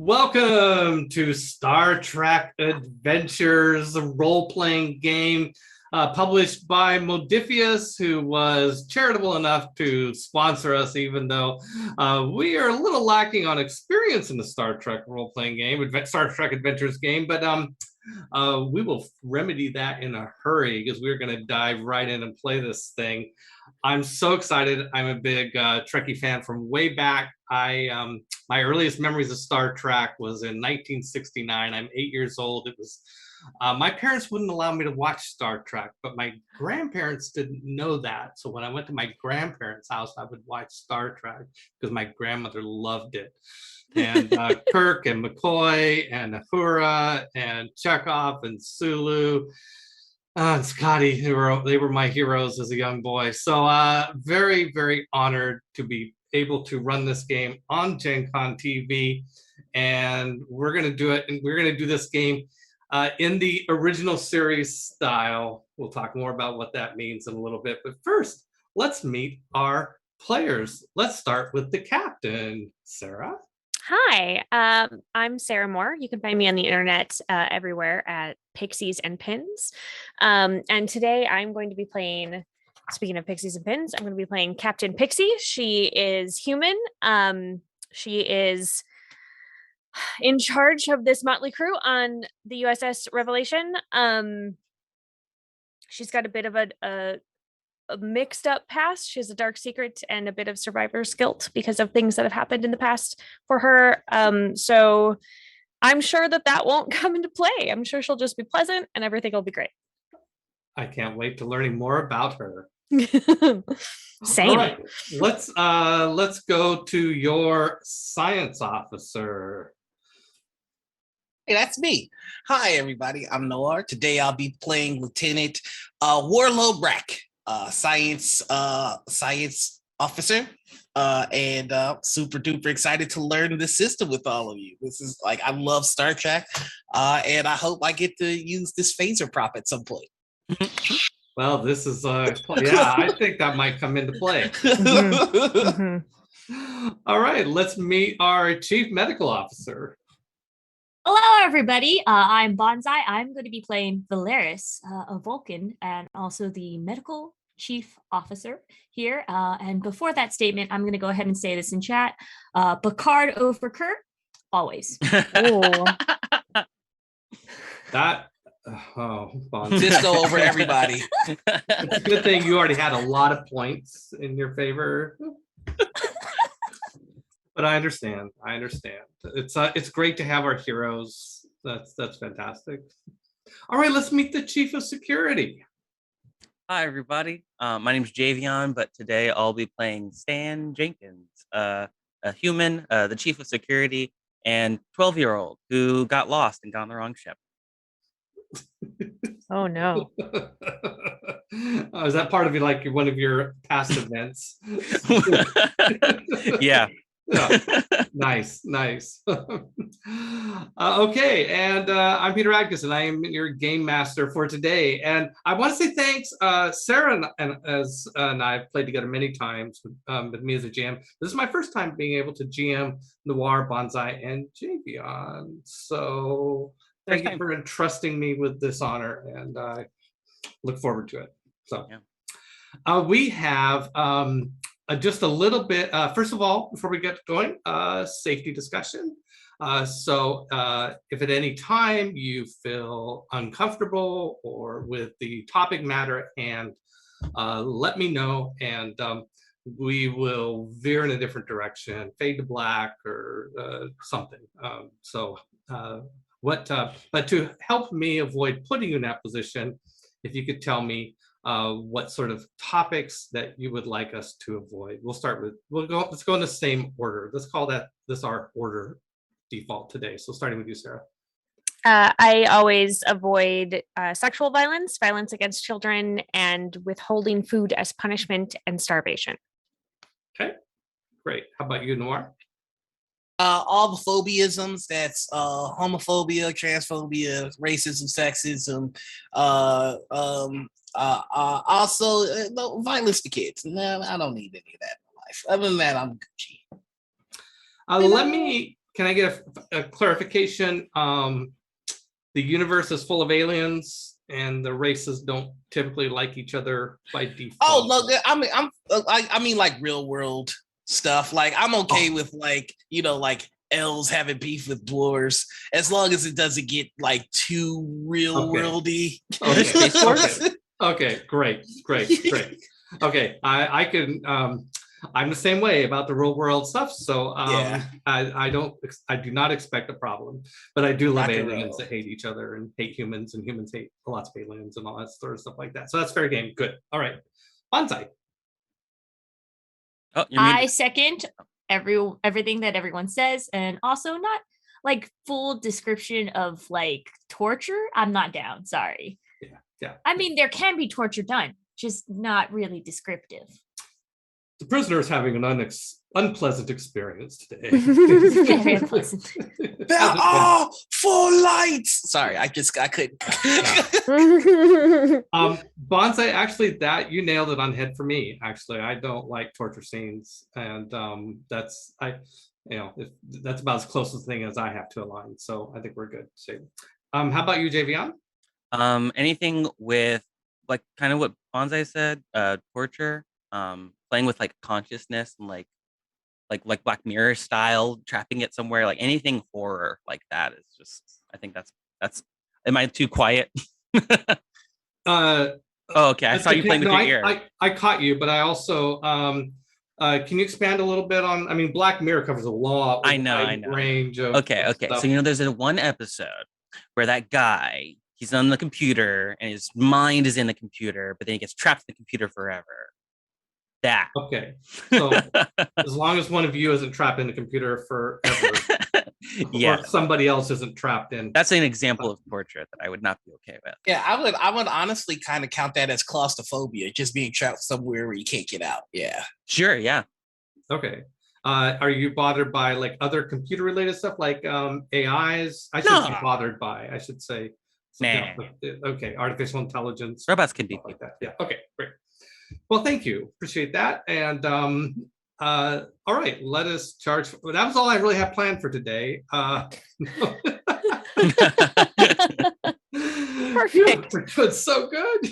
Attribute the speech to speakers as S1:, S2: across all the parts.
S1: Welcome to Star Trek Adventures, a role-playing game published by Modifius, who was charitable enough to sponsor us, even though we are a little lacking on experience in the Star Trek role-playing game, Star Trek Adventures game, but we will remedy that in a hurry because we're going to dive right in and play this thing. I'm so excited. I'm a big Trekkie fan from way back. My earliest memories of Star Trek was in 1969. I'm 8 years old. It was my parents wouldn't allow me to watch Star Trek, but my grandparents didn't know that. So when I went to my grandparents' house, I would watch Star Trek because my grandmother loved it. And Kirk and McCoy and Uhura and Chekhov and Sulu and Scotty, they were my heroes as a young boy. So very, very honored to be able to run this game on Gen Con TV. And we're going to do it. And we're going to do this game in the original series style. We'll talk more about what that means in a little bit. But first, let's meet our players. Let's start with the captain, Sarah.
S2: Hi, I'm Sarah Moore. You can find me on the internet everywhere at Pixies and Pins. And today I'm going to be playing, speaking of Pixies and Pins, I'm going to be playing Captain Pixie. She is human. She is in charge of this motley crew on the USS Revelation. She's got a bit of a mixed up past. She has a dark secret and a bit of survivor's guilt because of things that have happened in the past for her. So I'm sure that won't come into play. I'm sure she'll just be pleasant and everything will be great.
S1: I can't wait to learning more about her.
S2: Same.
S1: All right, let's go to your science officer.
S3: Hey, that's me. Hi, everybody. I'm Noah. Today I'll be playing Lieutenant Warlow Brack. Science officer, and super duper excited to learn the system with all of you. This is like, I love Star Trek, and I hope I get to use this phaser prop at some point.
S1: Well, this is yeah, I think that might come into play. All right, let's meet our chief medical officer.
S4: Hello, everybody. I'm Bonsai. I'm going to be playing Valeris, a Vulcan, and also the medical chief officer here. And before that statement, I'm going to go ahead and say this in chat. Picard over Kirk, always.
S2: Oh.
S3: Cisco over everybody.
S1: It's a good thing you already had a lot of points in your favor. But I understand. It's great to have our heroes. That's fantastic. All right, let's meet the chief of security.
S5: Hi, everybody. My name's Javion, but today I'll be playing Stan Jenkins, a human, the chief of security, and 12-year-old who got lost and got on the wrong ship.
S2: Oh, no.
S1: Is that part of one of your past events?
S5: Yeah.
S1: Oh, nice. Okay, and I'm Peter Adkison. I am your game master for today, and I want to say thanks. Sarah and I have played together many times with me as a GM. This is my first time being able to GM Noir, Bonsai, and Javion. So thank you for entrusting me with this honor, and I look forward to it. So we have just a little bit, first of all, before we get going, safety discussion. So if at any time you feel uncomfortable or with the topic matter at hand, let me know, and we will veer in a different direction, fade to black or something. But to help me avoid putting you in that position, if you could tell me what sort of topics that you would like us to avoid. Let's go in the same order. Let's call this our order default today. So starting with you, Sarah.
S2: I always avoid sexual violence, violence against children, and withholding food as punishment and starvation.
S1: Okay, great. How about you, Noir?
S3: All the phobiasms, that's homophobia, transphobia, racism, sexism, also violence to kids. No, I don't need any of that in my life. Other than that, I'm Gucci.
S1: can I get a clarification? The universe is full of aliens, and the races don't typically like each other by default.
S3: Oh, look, I mean, like real world stuff. Like, I'm okay with like, you know, like elves having beef with dwarves, as long as it doesn't get like too real worldy.
S1: Okay.
S5: Space Force?
S1: Okay, great. Okay, I can. I'm the same way about the real world stuff. So
S3: Yeah.
S1: I do not expect a problem, but I do love
S3: Rock and
S1: aliens
S3: roll.
S1: that hate each other and hate humans, and humans hate lots of aliens and all that sort of stuff like that. So that's fair game. Good. All right, Bonsai.
S5: Oh, you're
S4: I
S5: muted.
S4: second everything that everyone says, and also not like full description of like torture. I'm not down. Sorry.
S1: Yeah.
S4: I mean, there can be torture done, just not really descriptive.
S1: The prisoner is having an unpleasant experience today.
S4: Very unpleasant.
S3: They're all full lights. Sorry, I couldn't.
S1: Bonsai, actually, that you nailed it on head for me. Actually, I don't like torture scenes, and that's that's about as close a thing as I have to align. So I think we're good. So, how about you, Javion?
S5: Anything with like kind of what Bonsai said, torture, playing with like consciousness and like Black Mirror style, trapping it somewhere, like anything horror like that is just, I think that's am I too quiet? Oh, okay. I saw you playing with your ear.
S1: I caught you, but I also can you expand a little bit on? I mean, Black Mirror covers a lot.
S5: I know.
S1: Range of
S5: Okay.
S1: stuff.
S5: So there's one episode where that guy, he's on the computer and his mind is in the computer, but then he gets trapped in the computer forever. That.
S1: Okay. So as long as one of you isn't trapped in the computer forever,
S5: yeah,
S1: or somebody else isn't trapped in.
S5: That's an example of torture that I would not be okay with.
S3: Yeah, I would honestly kind of count that as claustrophobia, just being trapped somewhere where you can't get out. Yeah.
S5: Sure. Yeah.
S1: Okay. Are you bothered by like other computer related stuff like AIs? I shouldn't be bothered by. I should say.
S5: Nah.
S1: Okay. Artificial intelligence.
S5: Robots can be
S1: like that. Yeah. Okay. Great. Well, thank you. Appreciate that. And all right, let us charge. That was all I really have planned for today.
S2: Perfect.
S1: We're doing so good.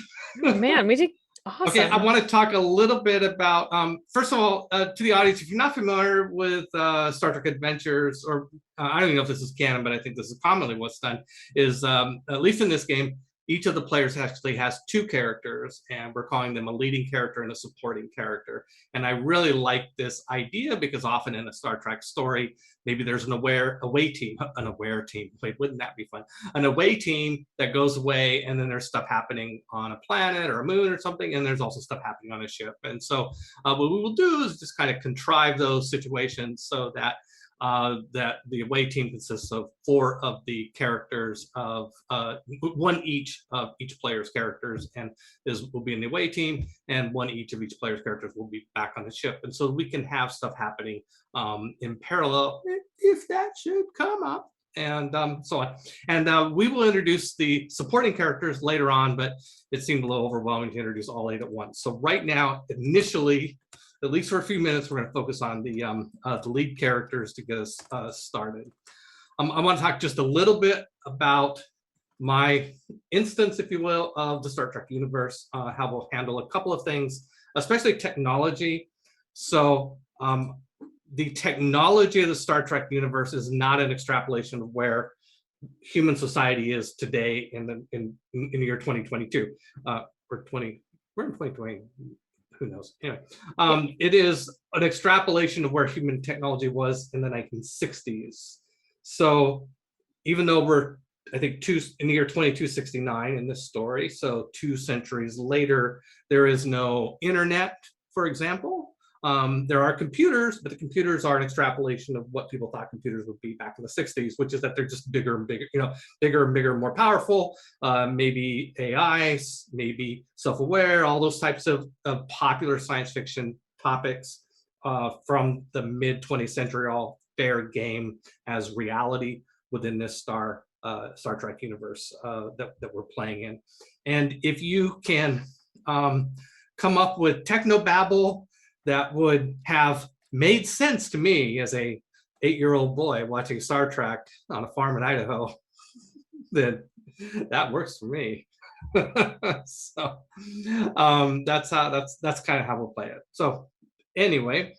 S2: Man, we did awesome.
S1: Okay, I want to talk a little bit about, first of all, to the audience, if you're not familiar with Star Trek Adventures, or I don't even know if this is canon, but I think this is commonly what's done, is at least in this game, each of the players actually has two characters, and we're calling them a leading character and a supporting character. And I really like this idea because often in a Star Trek story, maybe there's an away team. Wait, wouldn't that be fun? An away team that goes away, and then there's stuff happening on a planet or a moon or something, and there's also stuff happening on a ship. And so what we will do is just kind of contrive those situations so that that the away team consists of four of the characters of one each of each player's characters, and will be in the away team, and one each of each player's characters will be back on the ship. And so we can have stuff happening in parallel if that should come up, and so on. And we will introduce the supporting characters later on, but it seemed a little overwhelming to introduce all 8 at once. So right now, initially, at least for a few minutes, we're going to focus on the lead characters to get us started. I want to talk just a little bit about my instance, if you will, of the Star Trek universe, how we'll handle a couple of things, especially technology. So the technology of the Star Trek universe is not an extrapolation of where human society is today in the year 2022 or 20. We're in 2020. Who knows? Anyway, it is an extrapolation of where human technology was in the 1960s. So even though we're, I think, in the year 2269 in this story, so 2 centuries later, there is no internet, for example. There are computers, but the computers are an extrapolation of what people thought computers would be back in the 60s, which is that they're just bigger and bigger, bigger and bigger, more powerful, maybe AI, maybe self-aware, all those types of popular science fiction topics from the mid 20th century, all fair game as reality within this Star Trek universe that we're playing in. And if you can come up with technobabble that would have made sense to me as a 8-year-old boy watching Star Trek on a farm in Idaho, then that works for me. So that's kind of how we'll play it. So anyway,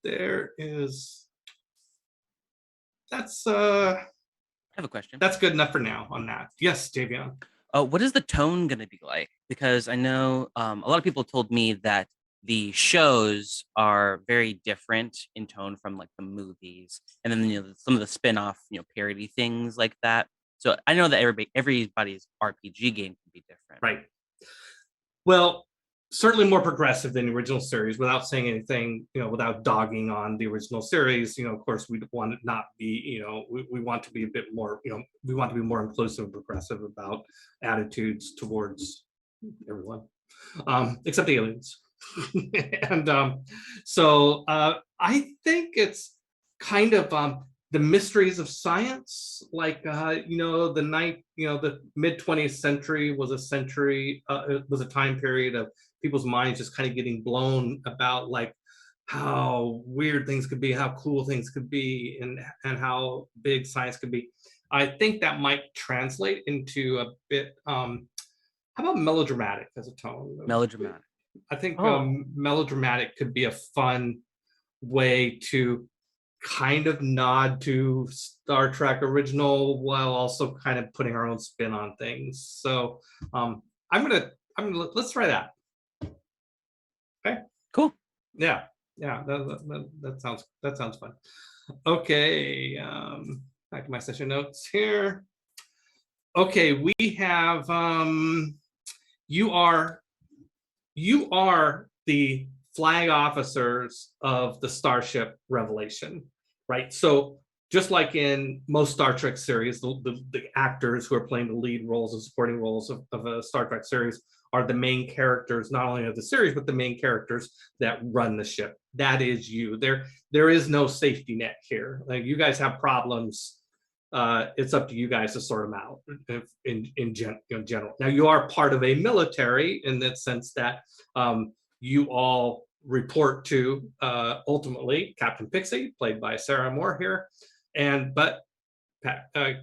S1: there is
S5: I have a question.
S1: that's good enough for now on that. Yes, Javion.
S5: What is the tone going to be like? Because I know a lot of people told me that the shows are very different in tone from like the movies, and then some of the spin-off parody things like that. So I know that everybody's RPG game can be different.
S1: Right. Well, certainly more progressive than the original series, without saying anything, without dogging on the original series. Of course, we want to not be, we want to be a bit more, we want to be more inclusive and progressive about attitudes towards everyone, except the aliens. And so I think it's kind of the mysteries of science, like the mid 20th century was a century, it was a time period of people's minds just kind of getting blown about like how weird things could be, how cool things could be, and how big science could be. I think that might translate into a bit how about melodramatic as a tone?
S5: Melodramatic.
S1: I think
S2: Oh.
S1: melodramatic could be a fun way to kind of nod to Star Trek original while also kind of putting our own spin on things. So I'm gonna let's try that. Okay.
S5: Cool.
S1: Yeah. That sounds fun. Okay. Back to my session notes here. Okay, we have you are the flag officers of the Starship Revelation, right? So just like in most Star Trek series, the actors who are playing the lead roles and supporting roles of a Star Trek series are the main characters, not only of the series, but the main characters that run the ship. That is you. There is no safety net here. Like, you guys have problems. It's up to you guys to sort them out in general. Now, you are part of a military in that sense that you all report to ultimately Captain Pixie, played by Sarah Moore here, but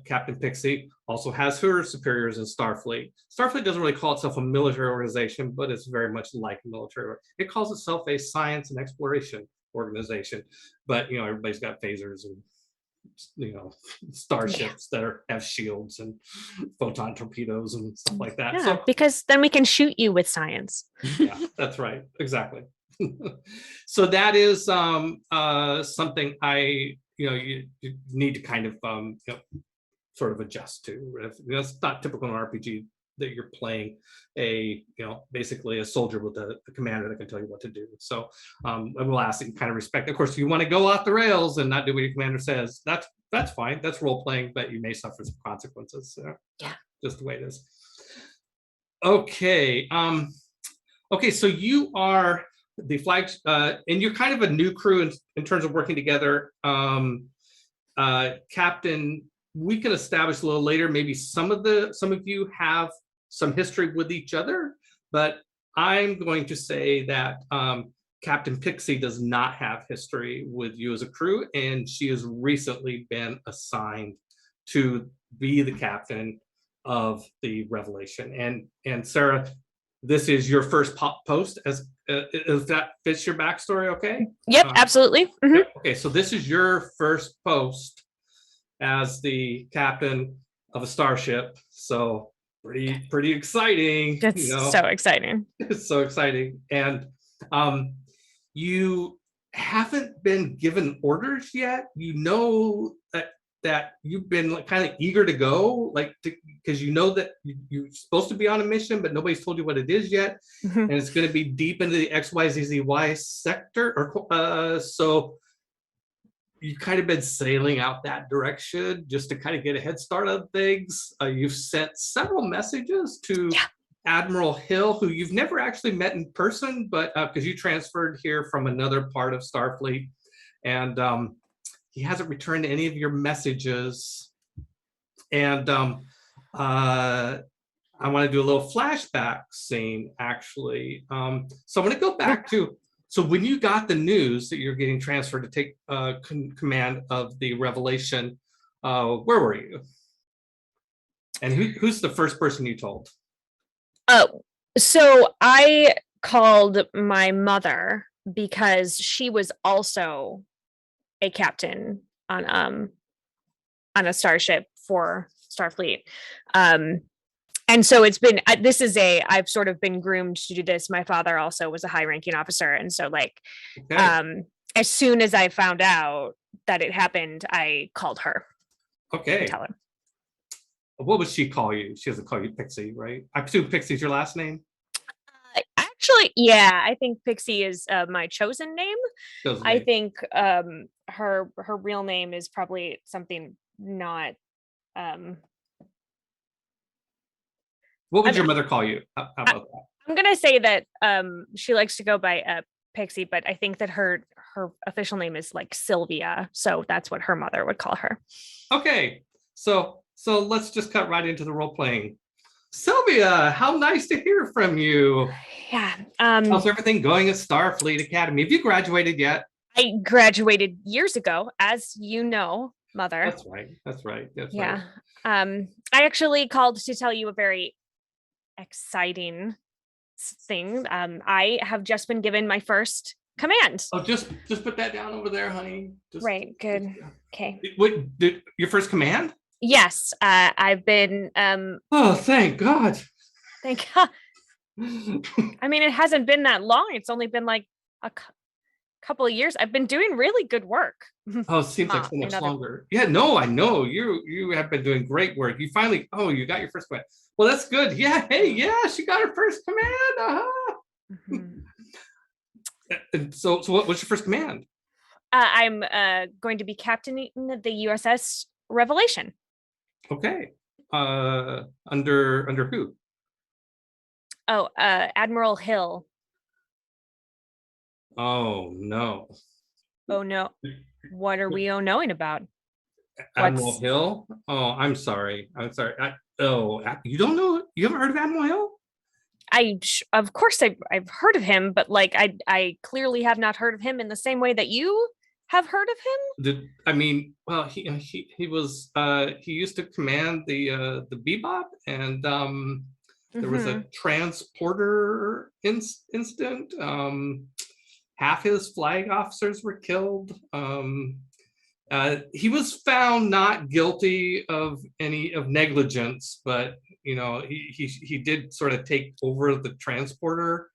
S1: Captain Pixie also has her superiors in Starfleet. Starfleet doesn't really call itself a military organization, but it's very much like a military. It calls itself a science and exploration organization, but everybody's got phasers and starships that have shields and photon torpedoes and stuff like that.
S2: Yeah,
S1: So
S2: because then we can shoot you with science.
S1: yeah, that's right, exactly. So that is something you need to kind of sort of adjust to. It's not typical in an RPG that you're playing basically a soldier with a commander that can tell you what to do. So I will ask that you kind of respect. Of course, if you want to go off the rails and not do what your commander says, that's fine. That's role playing, but you may suffer some consequences.
S2: Yeah,
S1: just the way it is. Okay. Okay. So you are the flag, and you're kind of a new crew in terms of working together. Captain, we can establish a little later. Maybe some of you have some history with each other, but I'm going to say that Captain Pixie does not have history with you as a crew, and she has recently been assigned to be the captain of the Revelation. And Sarah, this is your first post. If that fits your backstory, okay?
S2: Yep, absolutely. Mm-hmm.
S1: Okay, so this is your first post as the captain of a starship. So pretty exciting.
S2: It's so exciting.
S1: It's so exciting. And you haven't been given orders yet. That you've been kind of eager to go, because that you're supposed to be on a mission, but nobody's told you what it is yet.
S2: Mm-hmm.
S1: And it's going to be deep into the XYZY sector, so you kind of been sailing out that direction just to kind of get a head start on things. You've sent several messages to Admiral Hill, who you've never actually met in person, but because you transferred here from another part of Starfleet, and he hasn't returned any of your messages. And I want to do a little flashback scene, actually. So I'm going to go back to So when you got the news that you're getting transferred to take command of the Revelation, where were you? And who's the first person you told?
S2: So I called my mother because she was also a captain on a starship for Starfleet. And so it's been, I've sort of been groomed to do this. My father also was a high ranking officer. And so like,
S1: Okay.
S2: as soon as I found out that it happened, I called her to
S1: Okay.
S2: tell her.
S1: What would she call you? She doesn't call you Pixie, right? I presume Pixie's your last name?
S2: Actually, yeah, I think Pixie is my chosen name.
S1: Chosen
S2: I
S1: name.
S2: think her real name is probably something not
S1: What would your mother call you? How about that?
S2: I'm gonna say that she likes to go by Pixie, but I think that her official name is like Sylvia, so that's what her mother would call her.
S1: Okay, so let's just cut right into the role playing. Sylvia, how nice to hear from you.
S2: Yeah.
S1: How's everything going at Starfleet Academy? Have you graduated yet?
S2: I graduated years ago, as you know, mother.
S1: That's right. That's right. That's
S2: Yeah.
S1: right.
S2: I actually called to tell you a very exciting thing. I have just been given my first command.
S1: Oh, just put that down over there, honey.
S2: Right. Good. Okay.
S1: What did your first command?
S2: Yes. I've been.
S1: Oh, thank God.
S2: Thank God. I mean, it hasn't been that long. It's only been like a couple of years. I've been doing really good work.
S1: Oh, it seems like so much longer. Yeah, no, I know you have been doing great work. You finally, you got your first command. Well, that's good. Yeah, hey, yeah, she got her first command. Uh-huh. Mm-hmm. And so what's your first command?
S2: I'm going to be captaining the USS Revelation.
S1: Okay. Under who?
S2: Oh, Admiral Hill.
S1: Oh no.
S2: Oh no. What are we knowing about?
S1: Admiral Hill? Oh, I'm sorry. You don't know? You haven't heard of Admiral Hill?
S2: Of course I've heard of him, but like I clearly have not heard of him in the same way that you have heard of him.
S1: He was he used to command the Bebop, and there was a transporter incident. Half his flag officers were killed. He was found not guilty of any of negligence, but he did sort of take over the transporter,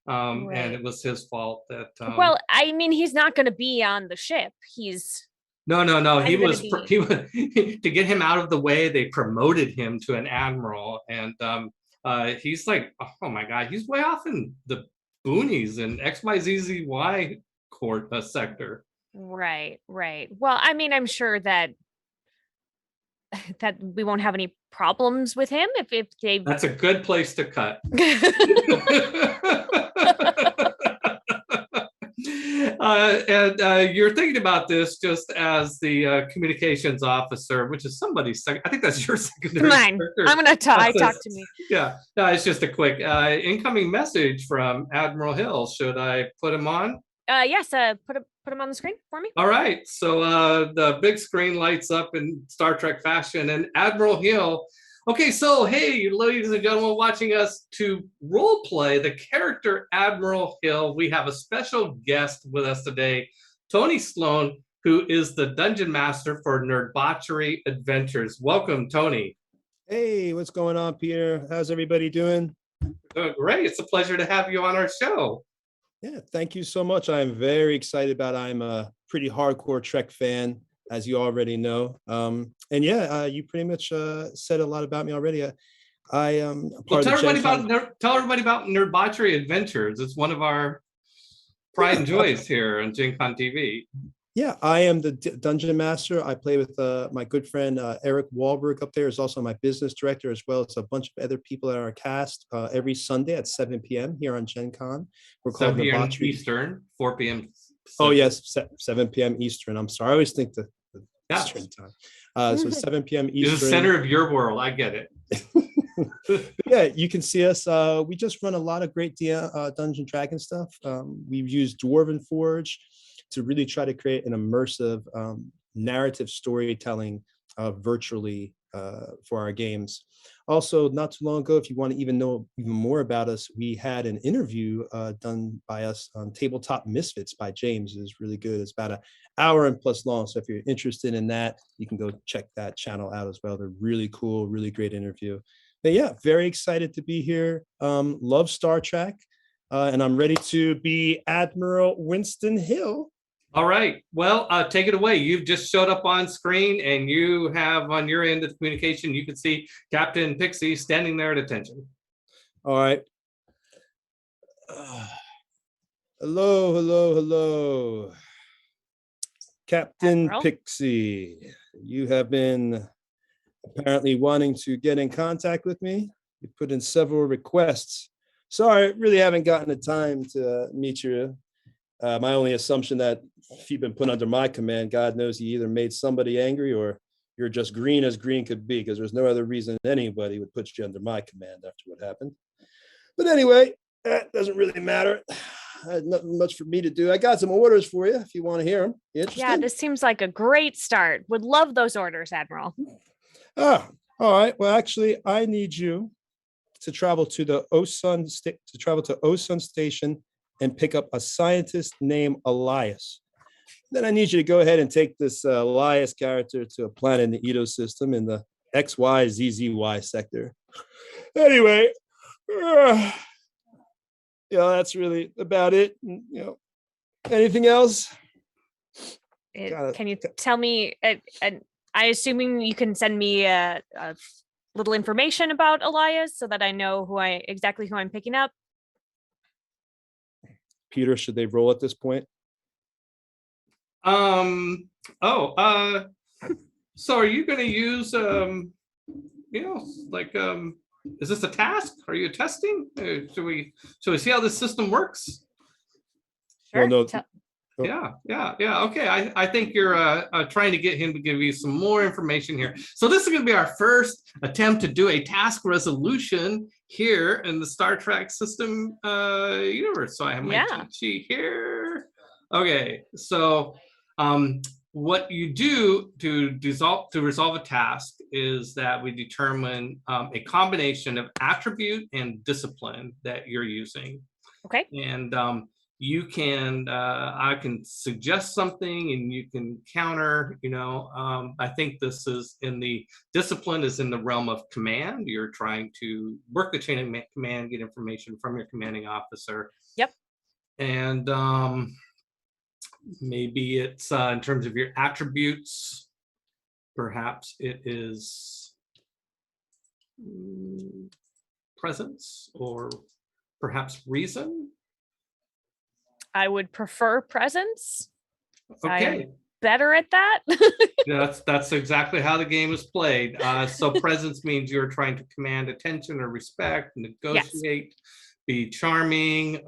S1: right. And it was his fault that.
S2: Well, I mean, he's not going to be on the ship. He's
S1: no. He was to get him out of the way. They promoted him to an admiral, and he's like, oh my God, he's way off in the boonies in XYZZY court sector.
S2: Right. Well, I mean, I'm sure that we won't have any problems with him if they.
S1: That's a good place to cut. And you're thinking about this just as the communications officer, which is somebody's second. I think that's your secondary.
S2: Mine. I'm gonna talk to me.
S1: Yeah, no, it's just a quick incoming message from Admiral Hill. Should I put him on?
S2: Yes. Put him on the screen for me.
S1: All right. So the big screen lights up in Star Trek fashion, and Admiral Hill. Okay, so hey, ladies and gentlemen, watching us to role play the character Admiral Hill. We have a special guest with us today, Tony Sloan, who is the Dungeon Master for Nerdbotchery Adventures. Welcome, Tony.
S6: Hey, what's going on, Peter? How's everybody doing?
S1: Great. It's a pleasure to have you on our show.
S6: Yeah, thank you so much. I'm very excited about it. I'm a pretty hardcore Trek fan, as you already know. And yeah, you pretty much said a lot about me already. I am part
S1: tell
S6: of the
S1: tell everybody about Nerdbotchery Adventures. It's one of our pride and joys here on Gen Con TV.
S6: Yeah, I am the Dungeon Master. I play with my good friend Eric Wahlberg up there. Is also my business director, as well as a bunch of other people in our cast every Sunday at 7 p.m. here on Gen Con. We're called
S1: 7 p.m.
S6: Nerdbotchery.
S1: Eastern, 4 p.m.
S6: Oh, yes, 7 p.m. Eastern. I'm sorry. I always think the Eastern time. So 7 p.m. Eastern.
S1: It's the center of your world. I get it.
S6: Yeah, you can see us. We just run a lot of great Dungeon Dragon stuff. We've used Dwarven Forge to really try to create an immersive narrative storytelling virtually for our games. Also, not too long ago, if you want to even know even more about us, we had an interview done by us on Tabletop Misfits by James. It was really good. It's about an hour and plus long. So if you're interested in that, you can go check that channel out as well. They're really cool, really great interview. But yeah, very excited to be here. Love Star Trek. And I'm ready to be Admiral Winston Hill.
S1: All right. Well, take it away. You've just showed up on screen and you have on your end of the communication, you can see Captain Pixie standing there at attention.
S6: All right. Hello, hello, hello. Captain
S2: Admiral?
S6: Pixie, you have been apparently wanting to get in contact with me. You put in several requests. Sorry, really haven't gotten the time to meet you. My only assumption that if you've been put under my command, God knows you either made somebody angry or you're just green as green could be, because there's no other reason anybody would put you under my command after what happened. But anyway, that doesn't really matter. Nothing much for me to do. I got some orders for you if you want to hear them. You interested?
S2: Yeah, this seems like a great start. Would love those orders, Admiral.
S6: Oh, all right. Well, actually, I need you to travel to the Osun station and pick up a scientist named Elias. Then I need you to go ahead and take this Elias character to a planet in the Edo system in the XYZZY sector. Anyway, that's really about it. Anything else?
S2: Can you tell me, I assuming you can send me a little information about Elias so that I know exactly who I'm picking up?
S6: Peter, should they roll at this point?
S1: So are you going to use, is this a task? Are you testing? Should we see how this system works?
S2: Sure.
S6: Well, no.
S1: Yeah. Okay. I think you're trying to get him to give you some more information here. So this is going to be our first attempt to do a task resolution here in the Star Trek system universe. So I have my cheat sheet here. Okay. So what you do to resolve a task is that we determine a combination of attribute and discipline that you're using.
S2: Okay.
S1: And you can, I can suggest something and you can counter, I think this is discipline is in the realm of command. You're trying to work the chain of command, get information from your commanding officer.
S2: Yep.
S1: And maybe it's in terms of your attributes, perhaps it is presence or perhaps reason.
S2: I would prefer presence.
S1: Okay.
S2: I'm better at that.
S1: That's exactly how the game is played. So presence means you're trying to command attention or respect, negotiate, be charming,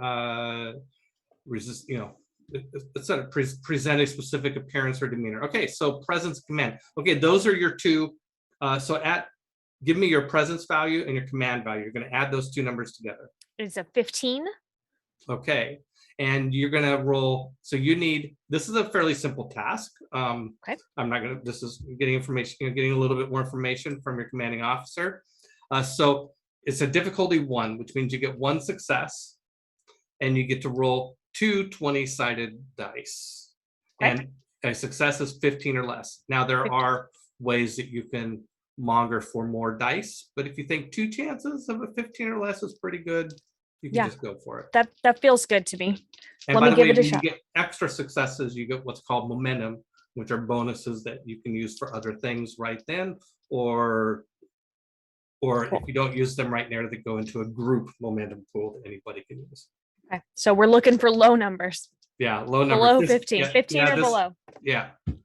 S1: resist, etc. Present a specific appearance or demeanor. Okay, so presence, command. Okay, those are your two. Give me your presence value and your command value. You're going to add those two numbers together.
S2: It's a 15.
S1: Okay. And you're going to roll. So this is a fairly simple task.
S2: Okay.
S1: This is getting information, getting a little bit more information from your commanding officer. So it's a difficulty 1, which means you get 1 success and you get to roll 2 20-sided dice.
S2: Okay.
S1: And a success is 15 or less. Now there are ways that you can monger for more dice, but if you think 2 chances of a 15 or less is pretty good, you can just go for it.
S2: That feels good to me.
S1: And
S2: Let me give it a shot.
S1: You get extra successes, you get what's called momentum, which are bonuses that you can use for other things right then, or if you don't use them right now, they go into a group momentum pool that anybody can use.
S2: Okay. So we're looking for low numbers.
S1: Yeah, low numbers.
S2: Below 15. 15 or below.
S1: Yeah.
S6: Come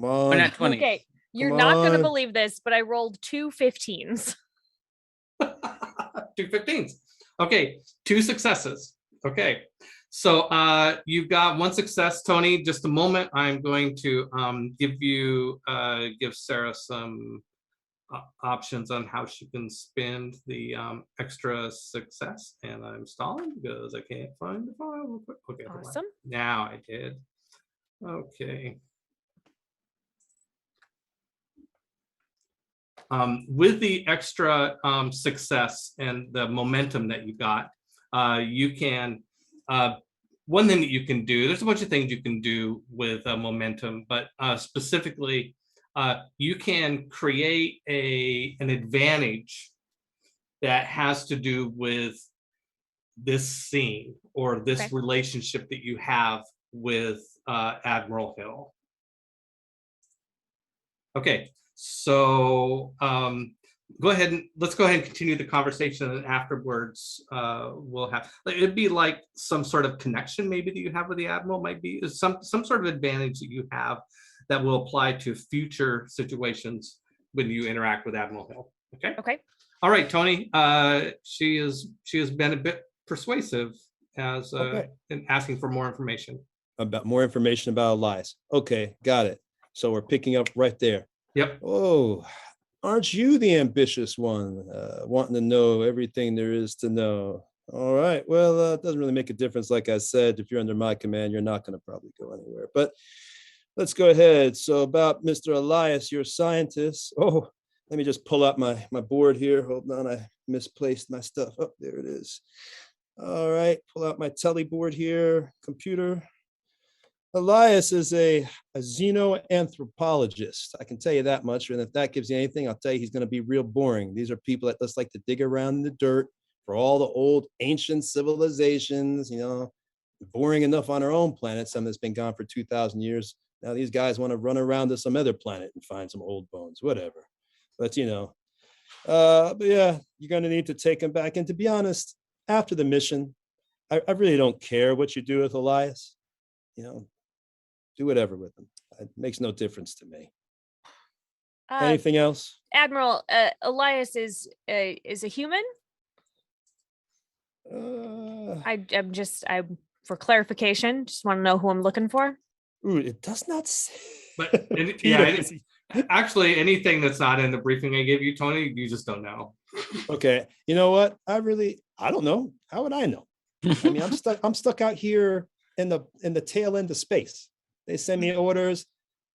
S6: on.
S5: At 20.
S2: Okay. You're
S6: Come
S2: not going to
S6: on.
S2: believe this, but I rolled 2 15s.
S1: 2 15s. Okay, 2 successes. Okay, so you've got 1 success, Tony. Just a moment. I'm going to give Sarah some options on how she can spend the extra success. And I'm stalling because I can't find the file real quick. Okay, hold on.
S2: Awesome.
S1: Now I did. Okay. With the extra success and the momentum that you got, you can, one thing that you can do, there's a bunch of things you can do with momentum, but specifically, you can create an advantage that has to do with this scene or this
S2: Okay.
S1: relationship that you have with Admiral Hill. Okay, so let's go ahead and continue the conversation, and afterwards we'll have, it'd be like some sort of connection maybe that you have with the Admiral, might be some sort of advantage that you have that will apply to future situations when you interact with Admiral Hill. Okay.
S2: Okay.
S1: All right, Tony. She has been a bit persuasive as in asking for more information.
S6: About more information about Elias. Okay, got it. So we're picking up right there.
S1: Yep.
S6: Oh, aren't you the ambitious one, wanting to know everything there is to know? All right. Well, it doesn't really make a difference. Like I said, if you're under my command, you're not going to probably go anywhere. But let's go ahead. So about Mr. Elias, you're a scientist. Oh, let me just pull up my board here. Hold on, I misplaced my stuff. Oh, there it is. All right, pull out my telly board here, computer. Elias is a xenoanthropologist. I can tell you that much. And if that gives you anything, I'll tell you he's going to be real boring. These are people that just like to dig around in the dirt for all the old ancient civilizations, boring enough on our own planet, some that's been gone for 2,000 years. Now these guys want to run around to some other planet and find some old bones, whatever. But but yeah, you're going to need to take him back. And to be honest, after the mission, I really don't care what you do with Elias. Do whatever with him. It makes no difference to me. Anything else?
S2: Admiral, Elias is a human? I'm for clarification, just want to know who I'm looking for.
S6: Ooh, it does not say.
S1: But actually, anything that's not in the briefing I gave you, Tony, you just don't know.
S6: Okay, you know what? I don't know. How would I know? I mean, I'm stuck out here in the tail end of space. They send me orders,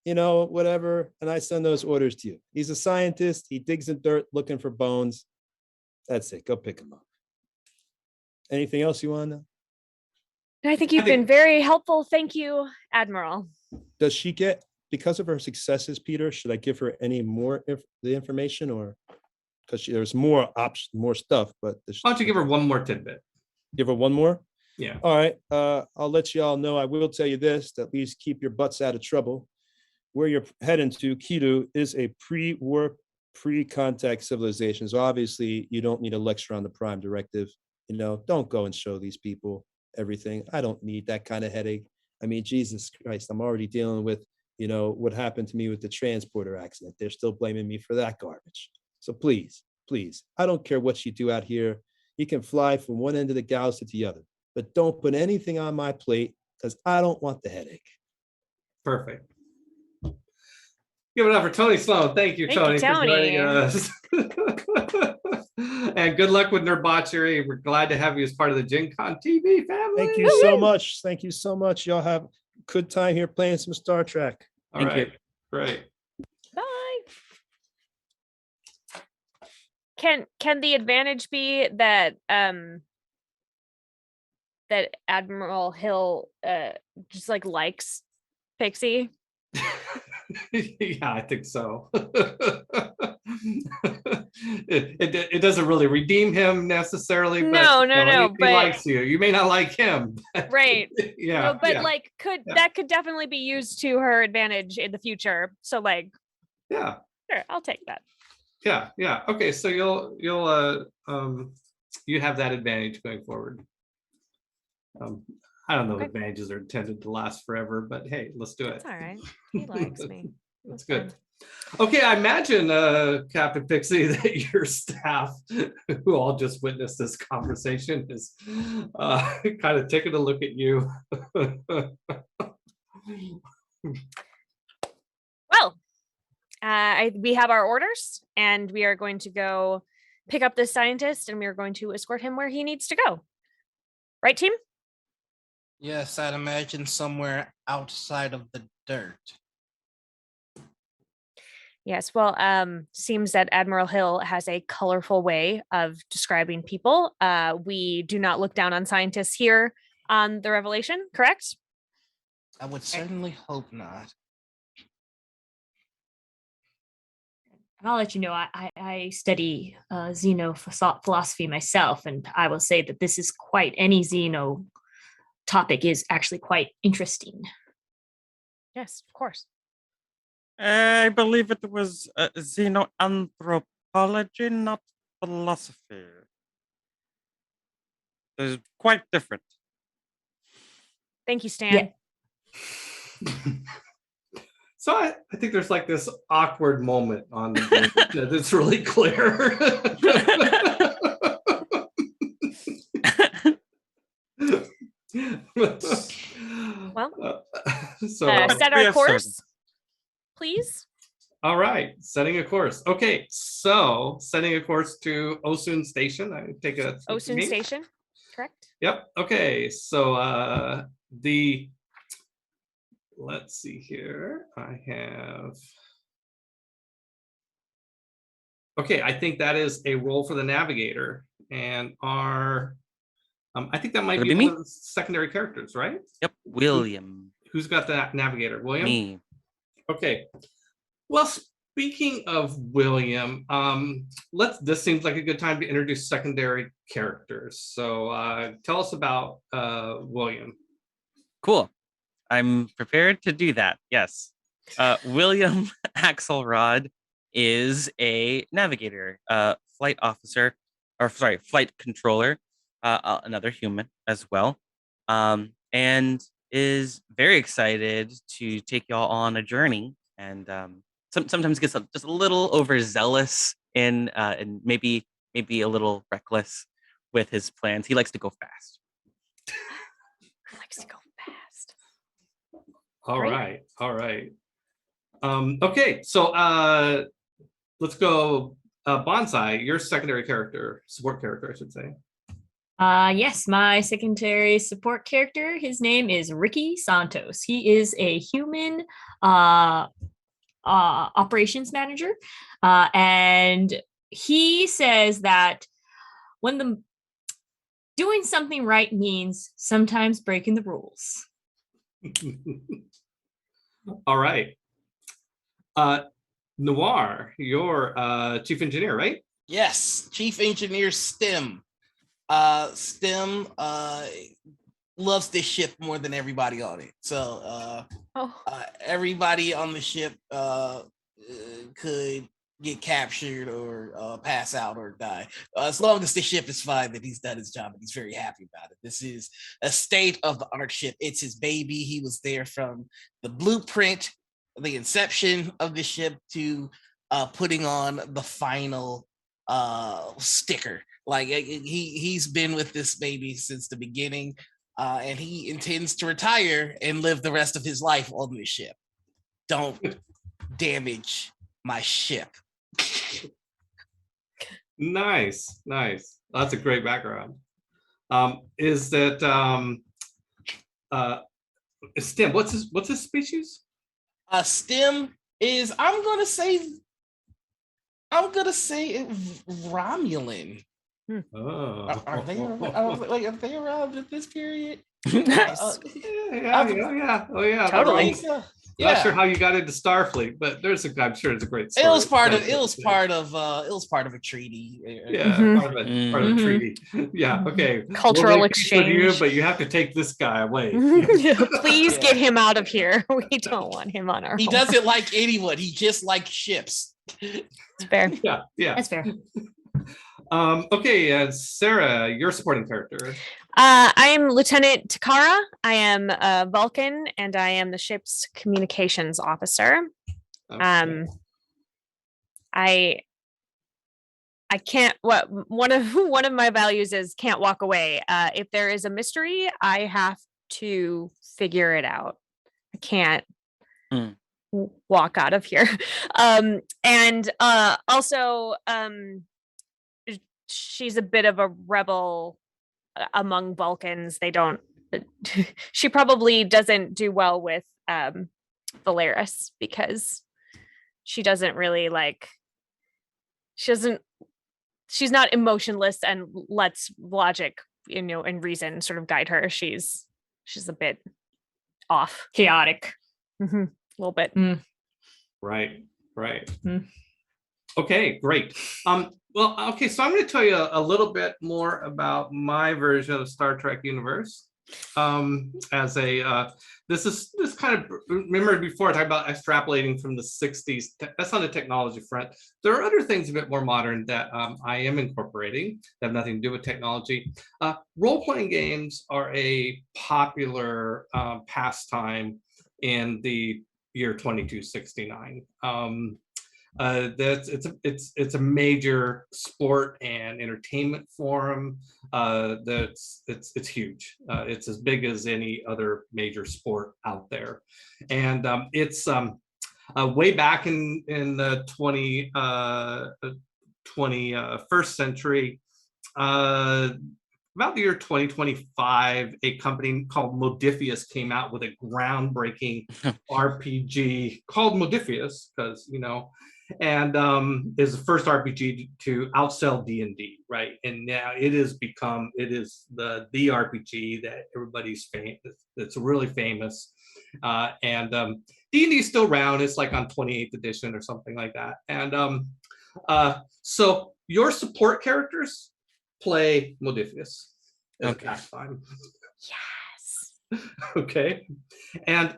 S6: whatever, and I send those orders to you. He's a scientist. He digs in dirt looking for bones. That's it. Go pick him up. Anything else you want to know?
S2: I think you've been very helpful. Thank you, Admiral.
S6: Does she get, because of her successes, Peter, should I give her any more the information, or because there's more options, more stuff, but
S1: why don't you give her one more tidbit?
S6: Give her one more?
S1: Yeah.
S6: All right. I'll let you all know. I will tell you this, to at least keep your butts out of trouble. Where you're heading to, Kidu, is a pre-war, pre-contact civilization. So obviously you don't need a lecture on the Prime Directive. Don't go and show these people everything. I don't need that kind of headache. I mean, Jesus Christ, I'm already dealing with, what happened to me with the transporter accident. They're still blaming me for that garbage. So please, I don't care what you do out here. You can fly from one end of the galaxy to the other, but don't put anything on my plate because I don't want the headache.
S1: Perfect. Give it up for Tony Sloan. Thank you, Tony, for joining us. And good luck with Nerbotchery. We're glad to have you as part of the Gen Con TV family.
S6: Thank you so much. Thank you so much. Y'all have a good time here playing some Star Trek.
S1: All right. Great.
S2: Bye. Can the advantage be that that Admiral Hill just likes Pixie?
S1: Yeah, I think so. It doesn't really redeem him necessarily.
S2: No,
S1: he likes you. You may not like him.
S2: Right.
S1: Yeah.
S2: That could definitely be used to her advantage in the future. So
S1: yeah.
S2: Sure, I'll take that.
S1: Yeah. Okay, so you'll you have that advantage going forward. I don't know if advantages are intended to last forever, but hey, let's do it.
S2: That's all right. He likes me.
S1: That's good. Okay, I imagine, Captain Pixie, that your staff, who all just witnessed this conversation, is kind of taking a look at you.
S2: Well, We have our orders, and we are going to go pick up this scientist, and we are going to escort him where he needs to go. Right, team?
S3: Yes, I'd imagine somewhere outside of the dirt.
S2: Yes. Well, seems that Admiral Hill has a colorful way of describing people. We do not look down on scientists here on the Revelation, correct?
S3: I would certainly hope not.
S4: And I'll let you know, I study Xeno philosophy myself, and I will say that this is quite, any Xeno topic is actually quite interesting.
S2: Yes, of course.
S5: I believe it was xenoanthropology, not philosophy. It's quite different.
S2: Thank you, Stan.
S4: Yeah.
S1: So I think there's like this awkward moment on the game that's really clear.
S2: Well,
S1: so
S2: set our course, please.
S1: all right, setting a course. Okay, so setting a course to Osun Station. I take a
S2: Osun Station, correct?
S1: Yep. Okay, so let's see here. I have. Okay, I think that is a role for the navigator, and I think that might
S5: Would it
S1: be
S5: be
S1: one
S5: me?
S1: of the secondary characters, right?
S5: Yep, William.
S1: Who's got that navigator? William?
S5: Me.
S1: Okay. Well, speaking of William, this seems like a good time to introduce secondary characters. So tell us about William.
S5: Cool. I'm prepared to do that. Yes. William Axelrod is a navigator, flight officer, flight controller, another human as well, and is very excited to take y'all on a journey. And sometimes gets just a little overzealous and maybe a little reckless with his plans. He likes to go fast.
S2: He likes to go fast.
S1: All
S2: Great.
S1: right. All right. Okay, so let's go Bonsai, your secondary character, support character, I should say.
S4: Yes, my secondary support character, his name is Ricky Santos. He is a human operations manager. And he says that when doing something right means sometimes breaking the rules.
S1: All right. Noir, you're chief engineer, right?
S3: Yes, Chief Engineer STEM. STEM loves this ship more than everybody on it. So everybody on the ship could get captured or pass out or die. As long as the ship is fine, then he's done his job and he's very happy about it. This is a state-of-the-art ship. It's his baby. He was there from the blueprint, the inception of the ship, to putting on the final sticker. Like he's been with this baby since the beginning, and he intends to retire and live the rest of his life on this ship. Don't damage my ship.
S1: Nice. That's a great background. Is that STEM? What's his species?
S3: STEM is I'm gonna say Romulan.
S1: Oh.
S3: Are they around at this period?
S2: Nice.
S1: Yeah. Oh yeah.
S2: Totally.
S1: Not sure how you got into Starfleet, but I'm sure it's a great story.
S3: It was part of a treaty.
S1: Yeah, part of a treaty. Yeah, okay.
S2: Cultural
S1: We'll make peace with you,
S2: exchange.
S1: but you have to take this guy away.
S2: Please
S3: Yeah.
S2: get him out of here. We don't want him on our
S3: He
S2: home.
S3: doesn't like anyone. He just likes ships.
S2: It's fair.
S1: Yeah.
S4: That's fair.
S1: Okay, Sarah, your supporting character.
S2: I am Lieutenant Takara. I am a Vulcan, and I am the ship's communications officer.
S1: Okay.
S2: I can't. One of my values is can't walk away. If there is a mystery, I have to figure it out. I can't. walk out of here. And also, she's a bit of a rebel among Vulcans. They don't. She probably doesn't do well with Valeris because she doesn't really like. She's not emotionless and lets logic, and reason sort of guide her. She's a bit off,
S4: Chaotic.
S2: a little bit.
S1: Right.
S4: Mm.
S1: Okay, great. Well, okay, so I'm going to tell you a little bit more about my version of Star Trek universe. As a this kind of, remember before I talked about extrapolating from the 60s. That's on the technology front. There are other things a bit more modern that I am incorporating that have nothing to do with technology. Role-playing games are a popular pastime in the year 2269. It's a major sport and entertainment forum. It's huge. It's as big as any other major sport out there, and it's way back in the 21st century. About the year 2025, a company called Modifius came out with a groundbreaking RPG called Modifius because, and is the first RPG to outsell D&D, right? And now it is the RPG that everybody's famous. It's really famous, and D&D is still around. It's like on 28th edition or something like that. And so your support characters play Modifius.
S5: Okay.
S1: Time.
S2: Yes.
S1: Okay. And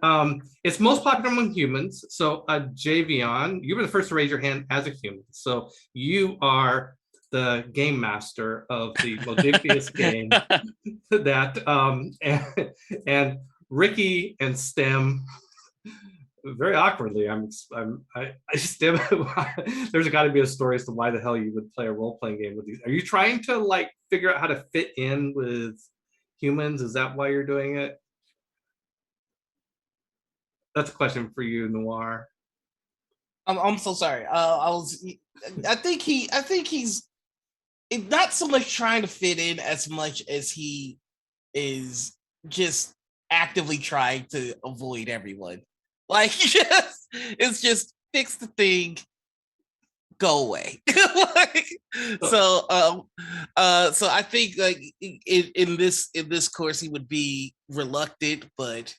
S1: it's most popular among humans. So Javion, you were the first to raise your hand as a human. So you are the game master of the Modifius game that and Ricky and Stem, very awkwardly, Stem, there's got to be a story as to why the hell you would play a role-playing game with these. Are you trying to like figure out how to fit in with humans? Is that why you're doing it? That's a question for you, Noir.
S3: I'm so sorry. I think he's not so much trying to fit in as much as he is just actively trying to avoid everyone. Like, it's just fix the thing, go away. So I think like in this course he would be reluctant, but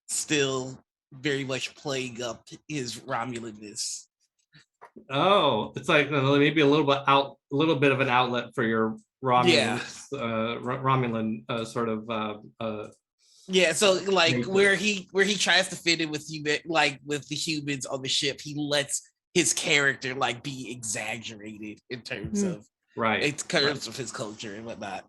S3: still very much playing up his Romulanness.
S1: Oh, it's like maybe a little bit of an outlet for your Romulan, Romulan sort of.
S3: Yeah, so like where he tries to fit in with with the humans on the ship, he lets his character like be exaggerated in terms of of his culture and whatnot.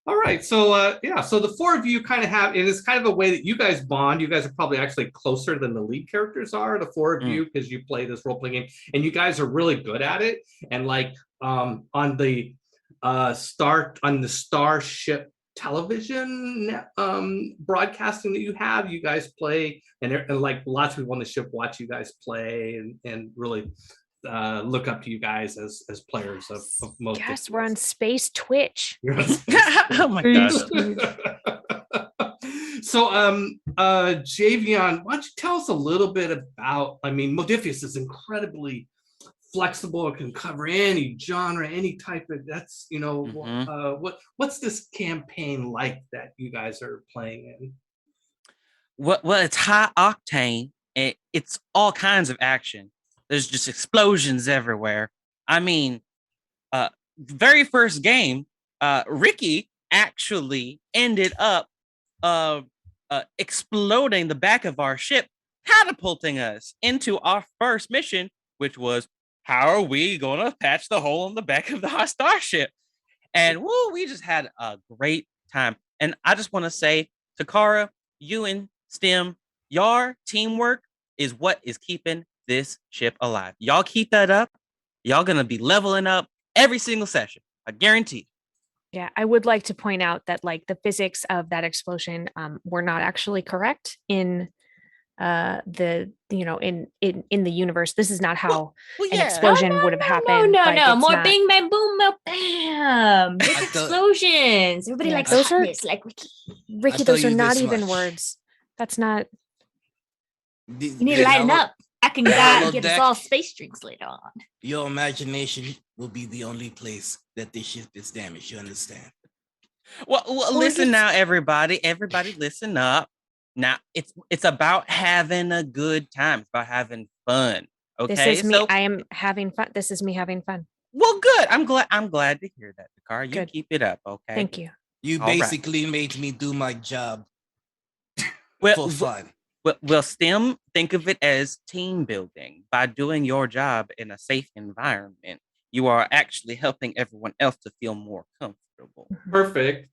S1: All right, so so the four of you kind of have, it is kind of a way that you guys bond. You guys are probably actually closer than the lead characters are, the four of you, because you play this role-playing game, and you guys are really good at it. And like on the Starship television broadcasting that you guys play, and like lots of people on the ship watch you guys play and really look up to you guys as players of most.
S2: Yes, we're on Space Twitch.
S5: Oh my gosh.
S1: So Javion, why don't you tell us a little bit about, Modifius is incredibly flexible. It can cover any genre, any type of, that's, what's this campaign like that you guys are playing in?
S5: Well, it's high octane. It's all kinds of action. There's just explosions everywhere. Very first game, Ricky actually ended up exploding the back of our ship, catapulting us into our first mission, which was, how are we going to patch the hole in the back of the starship? And we just had a great time. And I just want to say, Takara, you and Stem, your teamwork is what is keeping this ship alive. Y'all keep that up. Y'all going to be leveling up every single session. I guarantee.
S2: Yeah, I would like to point out that like the physics of that explosion were not actually correct in the in the universe. This is not how
S5: Well,
S2: an
S5: yeah.
S2: explosion would have happened.
S4: No,
S2: like,
S4: no,
S2: it's
S4: more
S2: not-
S4: bing, bang, boom, bam. Big
S3: I thought-
S4: explosions. Everybody
S2: Yeah,
S4: likes
S2: those are-
S4: hotness, like Ricky.
S2: Ricky,
S3: tell
S2: those are
S3: you
S2: not
S3: this
S2: even
S3: much.
S2: words. That's not.
S4: You need to lighten up. I can get us all space drinks later on.
S3: Your imagination will be the only place that this ship is damaged. You understand?
S5: Well, listen
S2: it's-
S5: now, everybody. Everybody, listen up. Now, it's about having a good time. It's about having fun. Okay.
S2: This is me.
S5: So,
S2: I am having fun. This is me having fun.
S5: well, good. I'm glad to hear that, Dakar. You
S2: Good.
S5: keep it up, okay?
S2: Thank you.
S3: You
S5: All right.
S3: basically made me do my job
S5: Well,
S3: for fun.
S5: well, STEM, think of it as team building. By doing your job in a safe environment, you are actually helping everyone else to feel more comfortable.
S1: Perfect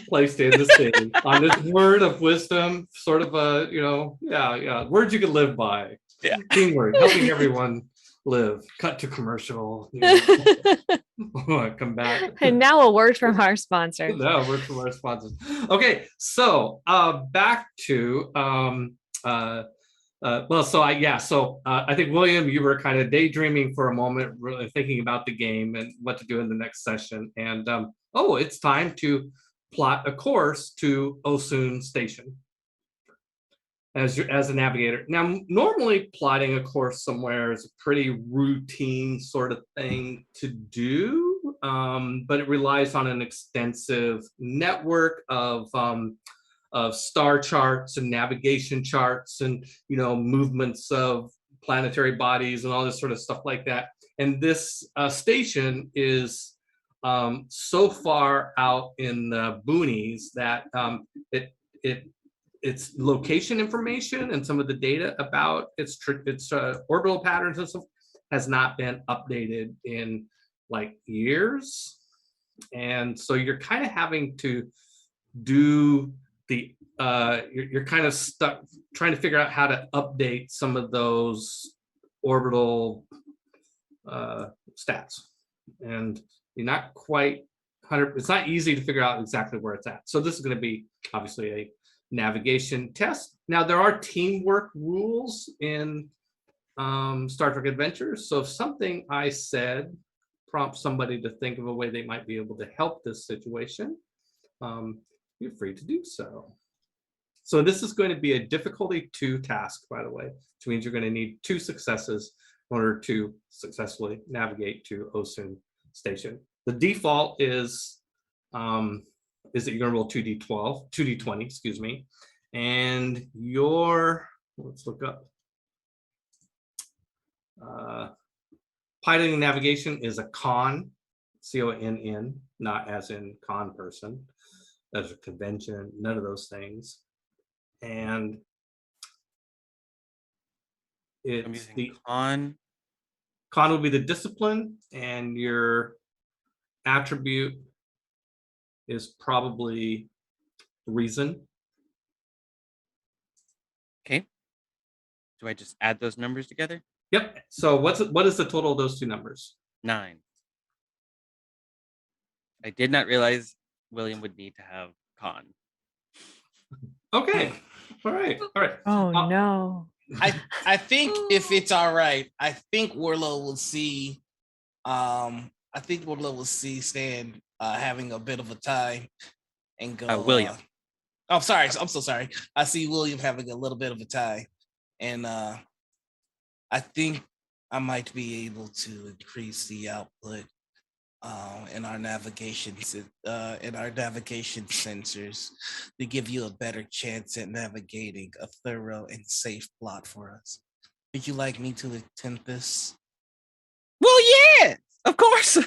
S1: place to end the scene on this word of wisdom, sort of a, words you can live by.
S5: Yeah.
S1: Teamwork, helping everyone live. Cut to commercial. Come back.
S2: And now a word from our sponsor.
S1: No, word from our sponsors. Okay, so back to I think William, you were kind of daydreaming for a moment, really thinking about the game and what to do in the next session. And it's time to plot a course to Osun Station as a navigator. Now, normally plotting a course somewhere is a pretty routine sort of thing to do, but it relies on an extensive network of star charts and navigation charts and movements of planetary bodies and all this sort of stuff like that. And this station is so far out in the boonies that its location information and some of the data about its orbital patterns and stuff has not been updated in like years. And so you're kind of having to do you're kind of stuck trying to figure out how to update some of those orbital stats, and you're not quite 100. It's not easy to figure out exactly where it's at. So this is going to be obviously a navigation test. Now there are teamwork rules in Star Trek Adventures. So if something I said prompts somebody to think of a way they might be able to help this situation, you're free to do so. So this is going to be a difficulty 2 task, by the way, which means you're going to need 2 successes in order to successfully navigate to Osun Station. The default is that you're going to roll 2d20, excuse me, and let's look up. Piloting navigation is a con, C-O-N-N, not as in con person, as a convention, none of those things. And
S5: I'm
S1: it's
S5: using
S1: the
S5: con.
S1: con will be the discipline, and your attribute is probably reason.
S5: Okay. Do I just add those numbers together?
S1: Yep. So what is the total of those 2 numbers?
S5: 9. I did not realize William would need to have con.
S1: Okay. All right.
S2: Oh no.
S3: I think if it's all right, I think Warlow will see. Stan having a bit of a time and go.
S5: William.
S3: I'm sorry. I'm so sorry. I see William having a little bit of a time, and I think I might be able to increase the output in our navigation sensors to give you a better chance at navigating a thorough and safe plot for us. Would you like me to attempt this?
S5: Well, yeah, of course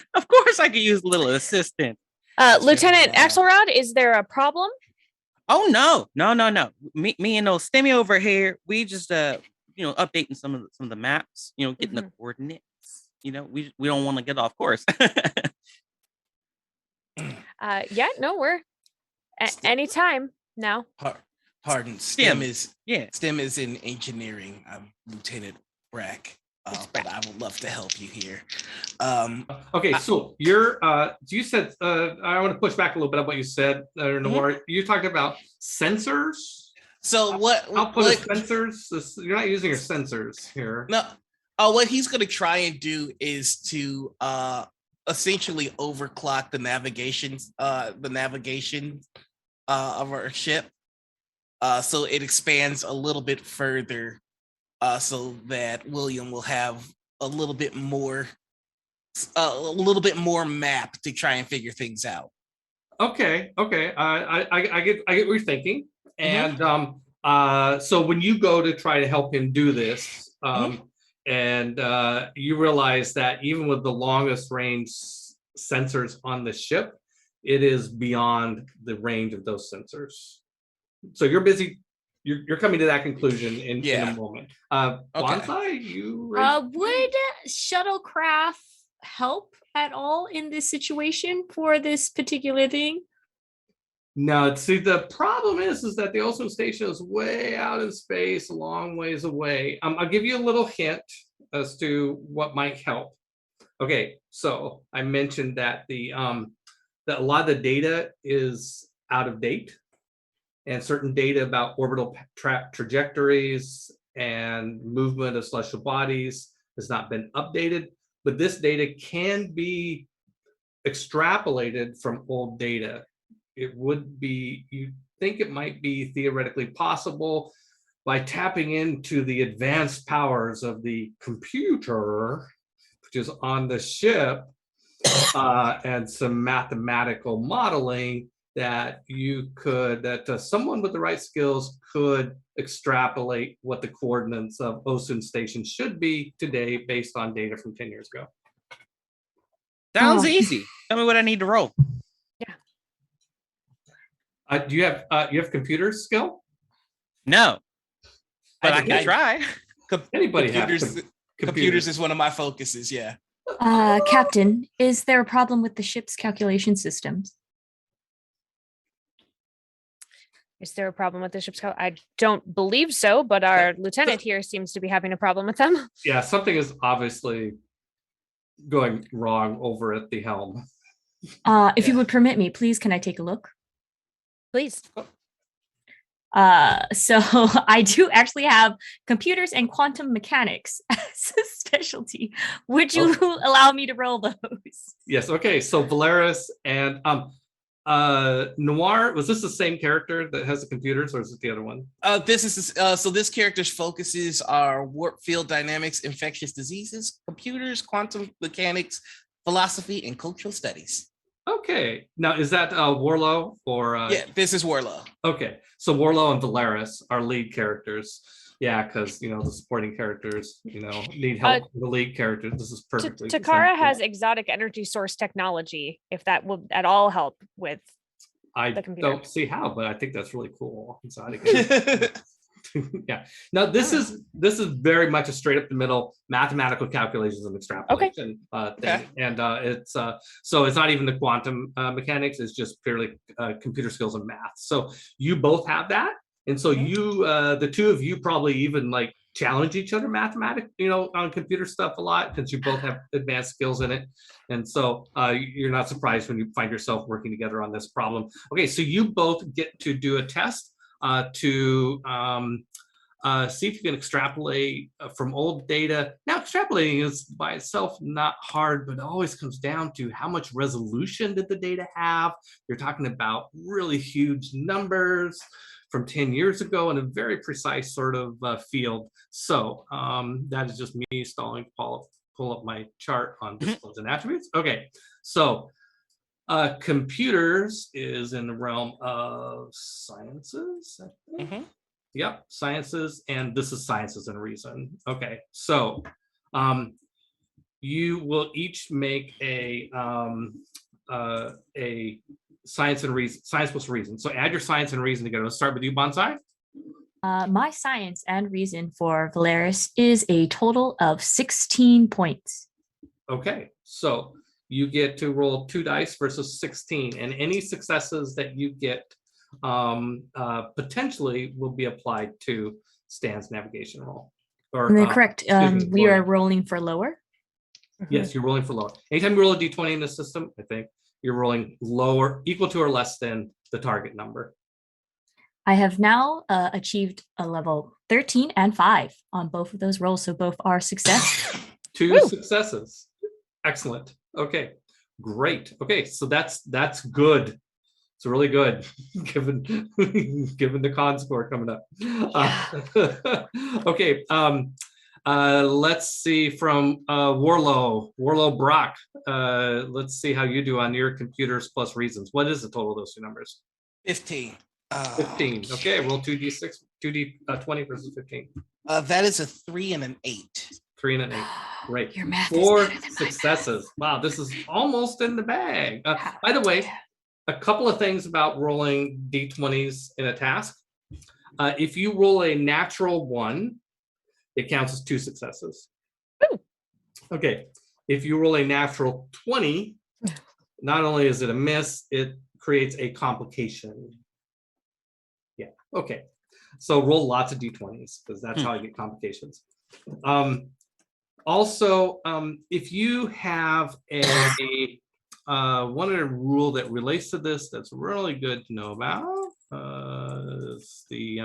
S5: I could use a little assistance.
S2: Lieutenant Axelrod, is there a problem?
S5: Oh no. Me and those Stemmy over here, we just updating some of the maps, getting the coordinates. We don't want to get off course.
S2: We're anytime now.
S3: Pardon,
S5: STEM.
S3: STEM is in engineering. I'm Lieutenant Brack, but I would love to help you here.
S1: Okay, so you said I want to push back a little bit on what you said, Noir. You talked about sensors.
S3: So
S1: Output of
S3: what
S1: sensors. You're not using your sensors here.
S3: no what he's gonna try and do is to essentially overclock the navigation of our ship. So it expands a little bit further, so that William will have a little bit more map to try and figure things out.
S1: Okay. I get what you're thinking. And so when you go to try to help him do this, and you realize that even with the longest range sensors on the ship, it is beyond the range of those sensors. So you're busy. You're coming to that conclusion in a moment. Bonsai, you
S4: would shuttlecraft help at all in this situation for this particular thing?
S1: No, see, the problem is that the Osun station is way out in space, a long ways away. I'll give you a little hint as to what might help. Okay, so I mentioned that that a lot of the data is out of date, and certain data about orbital trajectories and movement of celestial bodies has not been updated. But this data can be extrapolated from old data. It would be, you think it might be theoretically possible by tapping into the advanced powers of the computer, which is on the ship, and some mathematical modeling that someone with the right skills could extrapolate what the coordinates of Osun Station should be today based on data from 10 years ago.
S5: Sounds easy. Tell me what I need to roll.
S1: Do you have computer skill?
S5: No, but I can try.
S1: Anybody
S3: Computers is one of my focuses. Yeah.
S4: Captain, is there a problem with the ship's calculation systems?
S2: Is there a problem with the ship's I don't believe so, but our lieutenant here seems to be having a problem with them.
S1: Yeah, something is obviously going wrong over at the helm.
S4: If you would permit me, please, can I take a look?
S2: Please.
S4: So I do actually have computers and quantum mechanics as a specialty. Would you allow me to roll those?
S1: Yes. Okay. So Valeris and Noir, was this the same character that has the computers, or is it the other one?
S3: This character's focuses are warp field dynamics, infectious diseases, computers, quantum mechanics, philosophy, and cultural studies.
S1: Okay. Now, is that Warlow or?
S3: Yeah, this is Warlow.
S1: Okay. So Warlow and Valeris are lead characters. Yeah, because the supporting characters, need help with the lead characters. This is perfectly.
S2: Takara has exotic energy source technology. If that will at all help with the computer.
S1: Don't see how, but I think that's really cool. Exotic. Yeah. Now this is very much a straight up the middle mathematical calculations and extrapolation thing, and it's so it's not even the quantum mechanics. It's just purely computer skills and math. So you both have that. And so you, the two of you probably even like challenge each other mathematically, on computer stuff a lot, because you both have advanced skills in it. And so you're not surprised when you find yourself working together on this problem. Okay, so you both get to do a test to see if you can extrapolate from old data. Now, extrapolating is by itself not hard, but it always comes down to how much resolution did the data have. You're talking about really huge numbers from 10 years ago in a very precise sort of field. So that is just me stalling to pull up my chart on disciplines and attributes. Okay, so computers is in the realm of sciences, I think. Yep, sciences, and this is sciences and reason. Okay, so you will each make a science and reason, science plus reason. So add your science and reason together. Let's start with you, Bonsai.
S4: My science and reason for Valeris is a total of 16 points.
S1: Okay, so you get to roll 2 dice versus 16, and any successes that you get potentially will be applied to Stan's navigation roll.
S4: Or correct. We are rolling for lower.
S1: Yes, you're rolling for lower. Anytime you roll a d20 in the system, I think you're rolling lower, equal to or less than the target number.
S4: I have now achieved a level 13 and 5 on both of those rolls, so both are success.
S1: 2
S2: Woo.
S1: successes. Excellent. Okay, great. Okay, so that's good. It's really good, given given the con score coming up. Okay, let's see from Warlow Brock. Let's see how you do on your computers plus reasons. What is the total of those two numbers?
S3: 15.
S1: 15. Okay, roll 2d6, 2d20 versus 15.
S3: That is a 3 and an 8.
S1: 3 and an 8. Great.
S4: Your math
S1: 4
S4: is better than my
S1: successes. Wow, this is almost in the bag.
S4: math.
S1: By the way, a couple of things about rolling d20s in a task. If you roll a natural 1, it counts as 2 successes.
S2: Ooh.
S1: Okay. If you roll a natural 20, not only is it a miss, it creates a complication. Yeah. Okay. So roll lots of d20s because that's how I get complications. Also, if you have a one other rule that relates to this that's really good to know about is the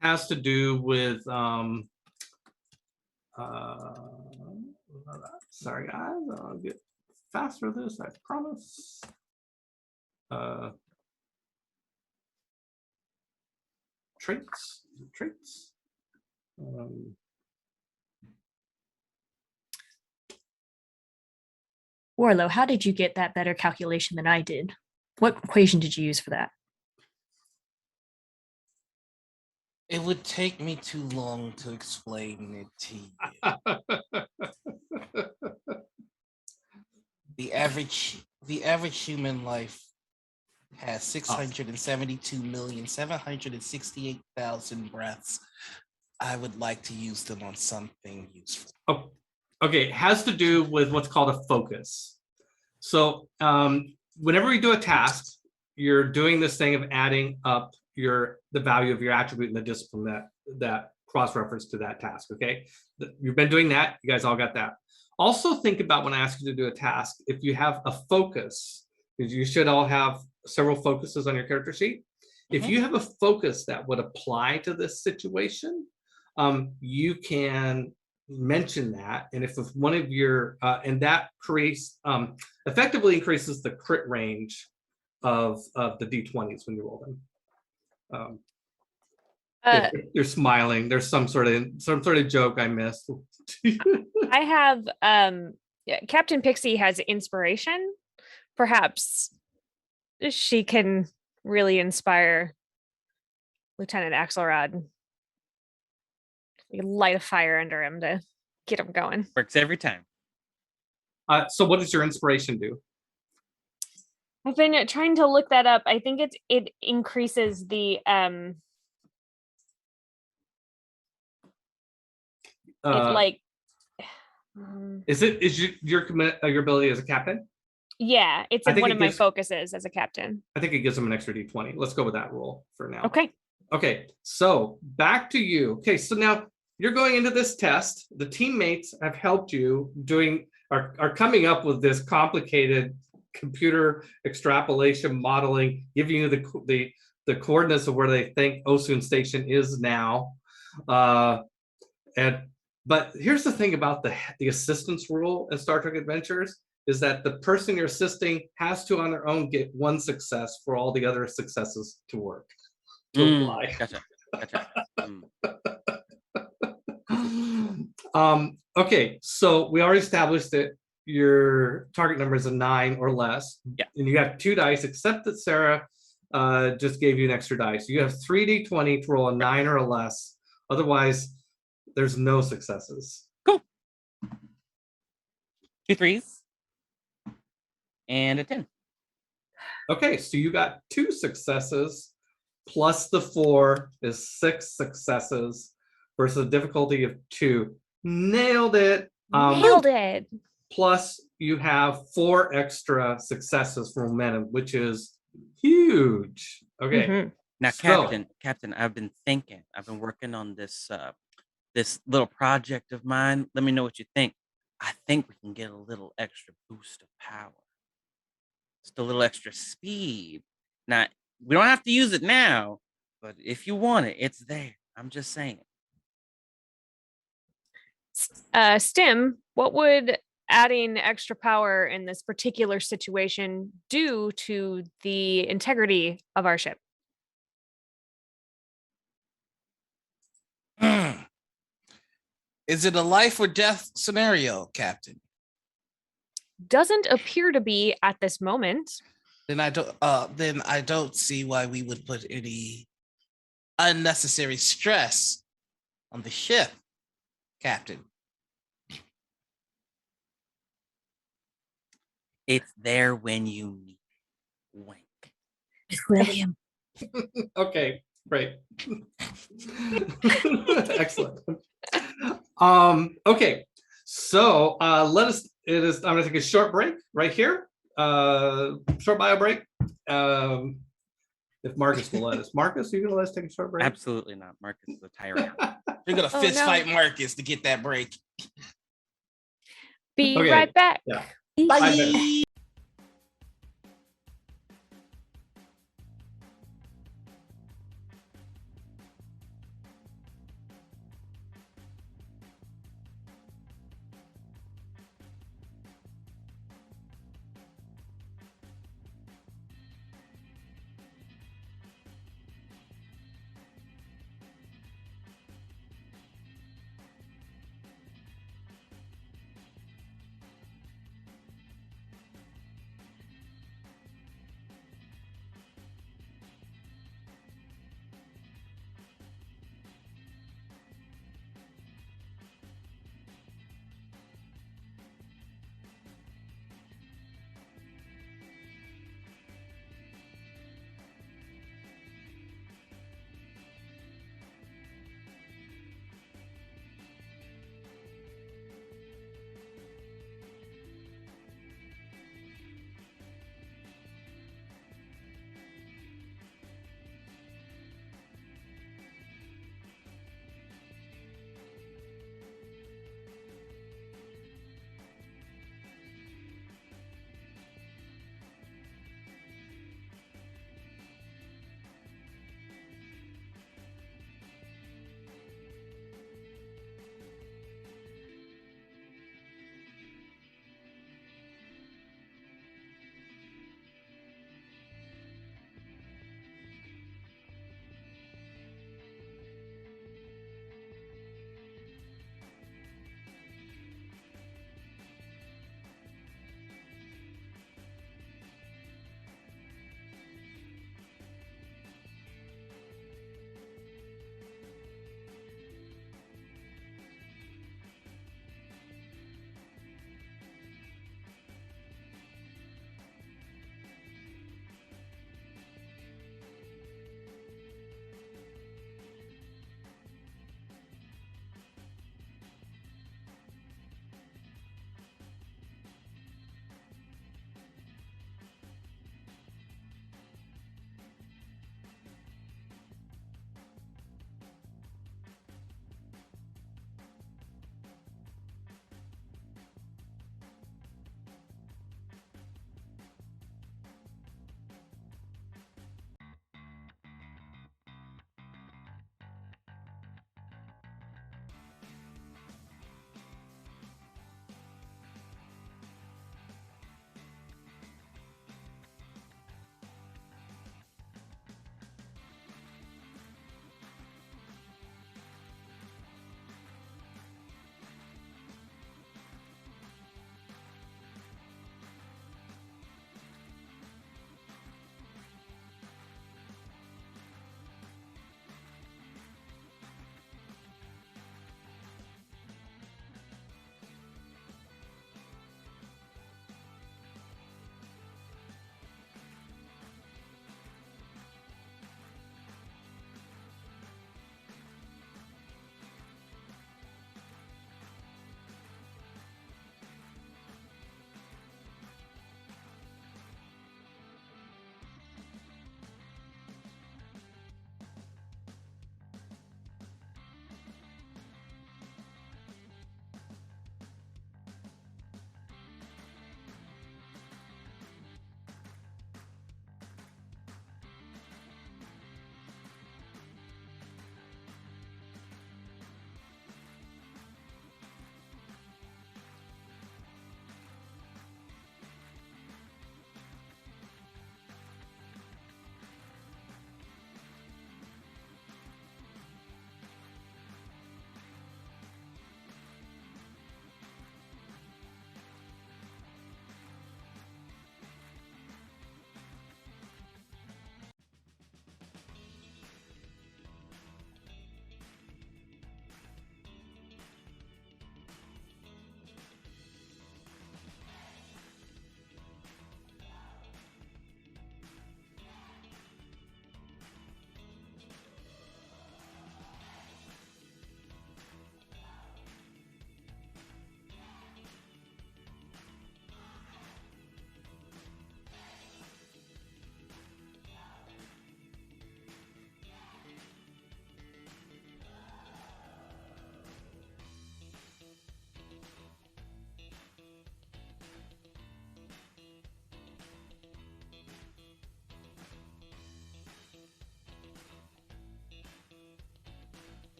S1: has to do with sorry guys, I'll get faster at this, I promise. Traits.
S4: Warlow, how did you get that better calculation than I did? What equation did you use for that?
S3: It would take me too long to explain it to you. The average human life has 672,768,000 breaths. I would like to use them on something useful.
S1: Oh, okay, it has to do with what's called a focus. So whenever you do a task, you're doing this thing of adding up the value of your attribute and the discipline that cross-reference to that task, okay? You've been doing that, you guys all got that. Also think about when I ask you to do a task, if you have a focus, because you should all have several focuses on your character sheet. If you have a focus that would apply to this situation, you can mention that. And if one of your, and that creates, effectively increases the crit range of the D20s when you roll them. You're smiling. There's some sort of joke I missed.
S2: I have Captain Pixie has inspiration. Perhaps she can really inspire Lieutenant Axelrod. We can light a fire under him to get him going.
S5: Works every time.
S1: So what does your inspiration do?
S2: I've been trying to look that up. I think it increases the
S1: is your ability as a captain?
S2: Yeah, it's one of my focuses as a captain.
S1: I think it gives them an extra D20. Let's go with that rule for now.
S2: Okay,
S1: so back to you. Okay, so now you're going into this test. The teammates have helped you are coming up with this complicated computer extrapolation modeling, giving you the coordinates of where they think Osun Station is now. But here's the thing about the assistance rule in Star Trek Adventures is that the person you're assisting has to on their own get 1 success for all the other successes to work.
S5: Gotcha.
S1: Okay, so we already established that your target number is a 9 or less.
S5: Yeah.
S1: And you have 2 dice, except that Sarah just gave you an extra dice. You have 3d20 to roll a 9 or a less. Otherwise, there's no successes.
S5: Cool. 2 3s and a 10.
S1: Okay, so you got 2 successes plus the 4 is 6 successes versus a difficulty of 2. Nailed it.
S2: Nailed it.
S1: Plus you have 4 extra successes for momentum, which is huge. Okay.
S2: Mm-hmm.
S5: Now, Captain, I've been working on this this little project of mine. Let me know what you think. I think we can get a little extra boost of power. Just a little extra speed. Now, we don't have to use it now, but if you want it, it's there. I'm just saying.
S2: Stim, what would adding extra power in this particular situation do to the integrity of our ship?
S3: Is it a life or death scenario, Captain?
S2: Doesn't appear to be at this moment.
S3: Then I don't see why we would put any unnecessary stress on the ship, Captain.
S5: It's there when you need it. Wink.
S4: William.
S1: Okay, great. Excellent. Okay, so I'm gonna take a short break right here. Short bio break. If Marcus will let us. Marcus, are you gonna let us take a short break?
S5: Absolutely not. Marcus is a tyrant.
S3: You're gonna
S2: Oh,
S3: fist
S2: no.
S3: fight Marcus to get that break.
S2: Be
S1: Okay,
S2: right back.
S1: yeah.
S3: Bye.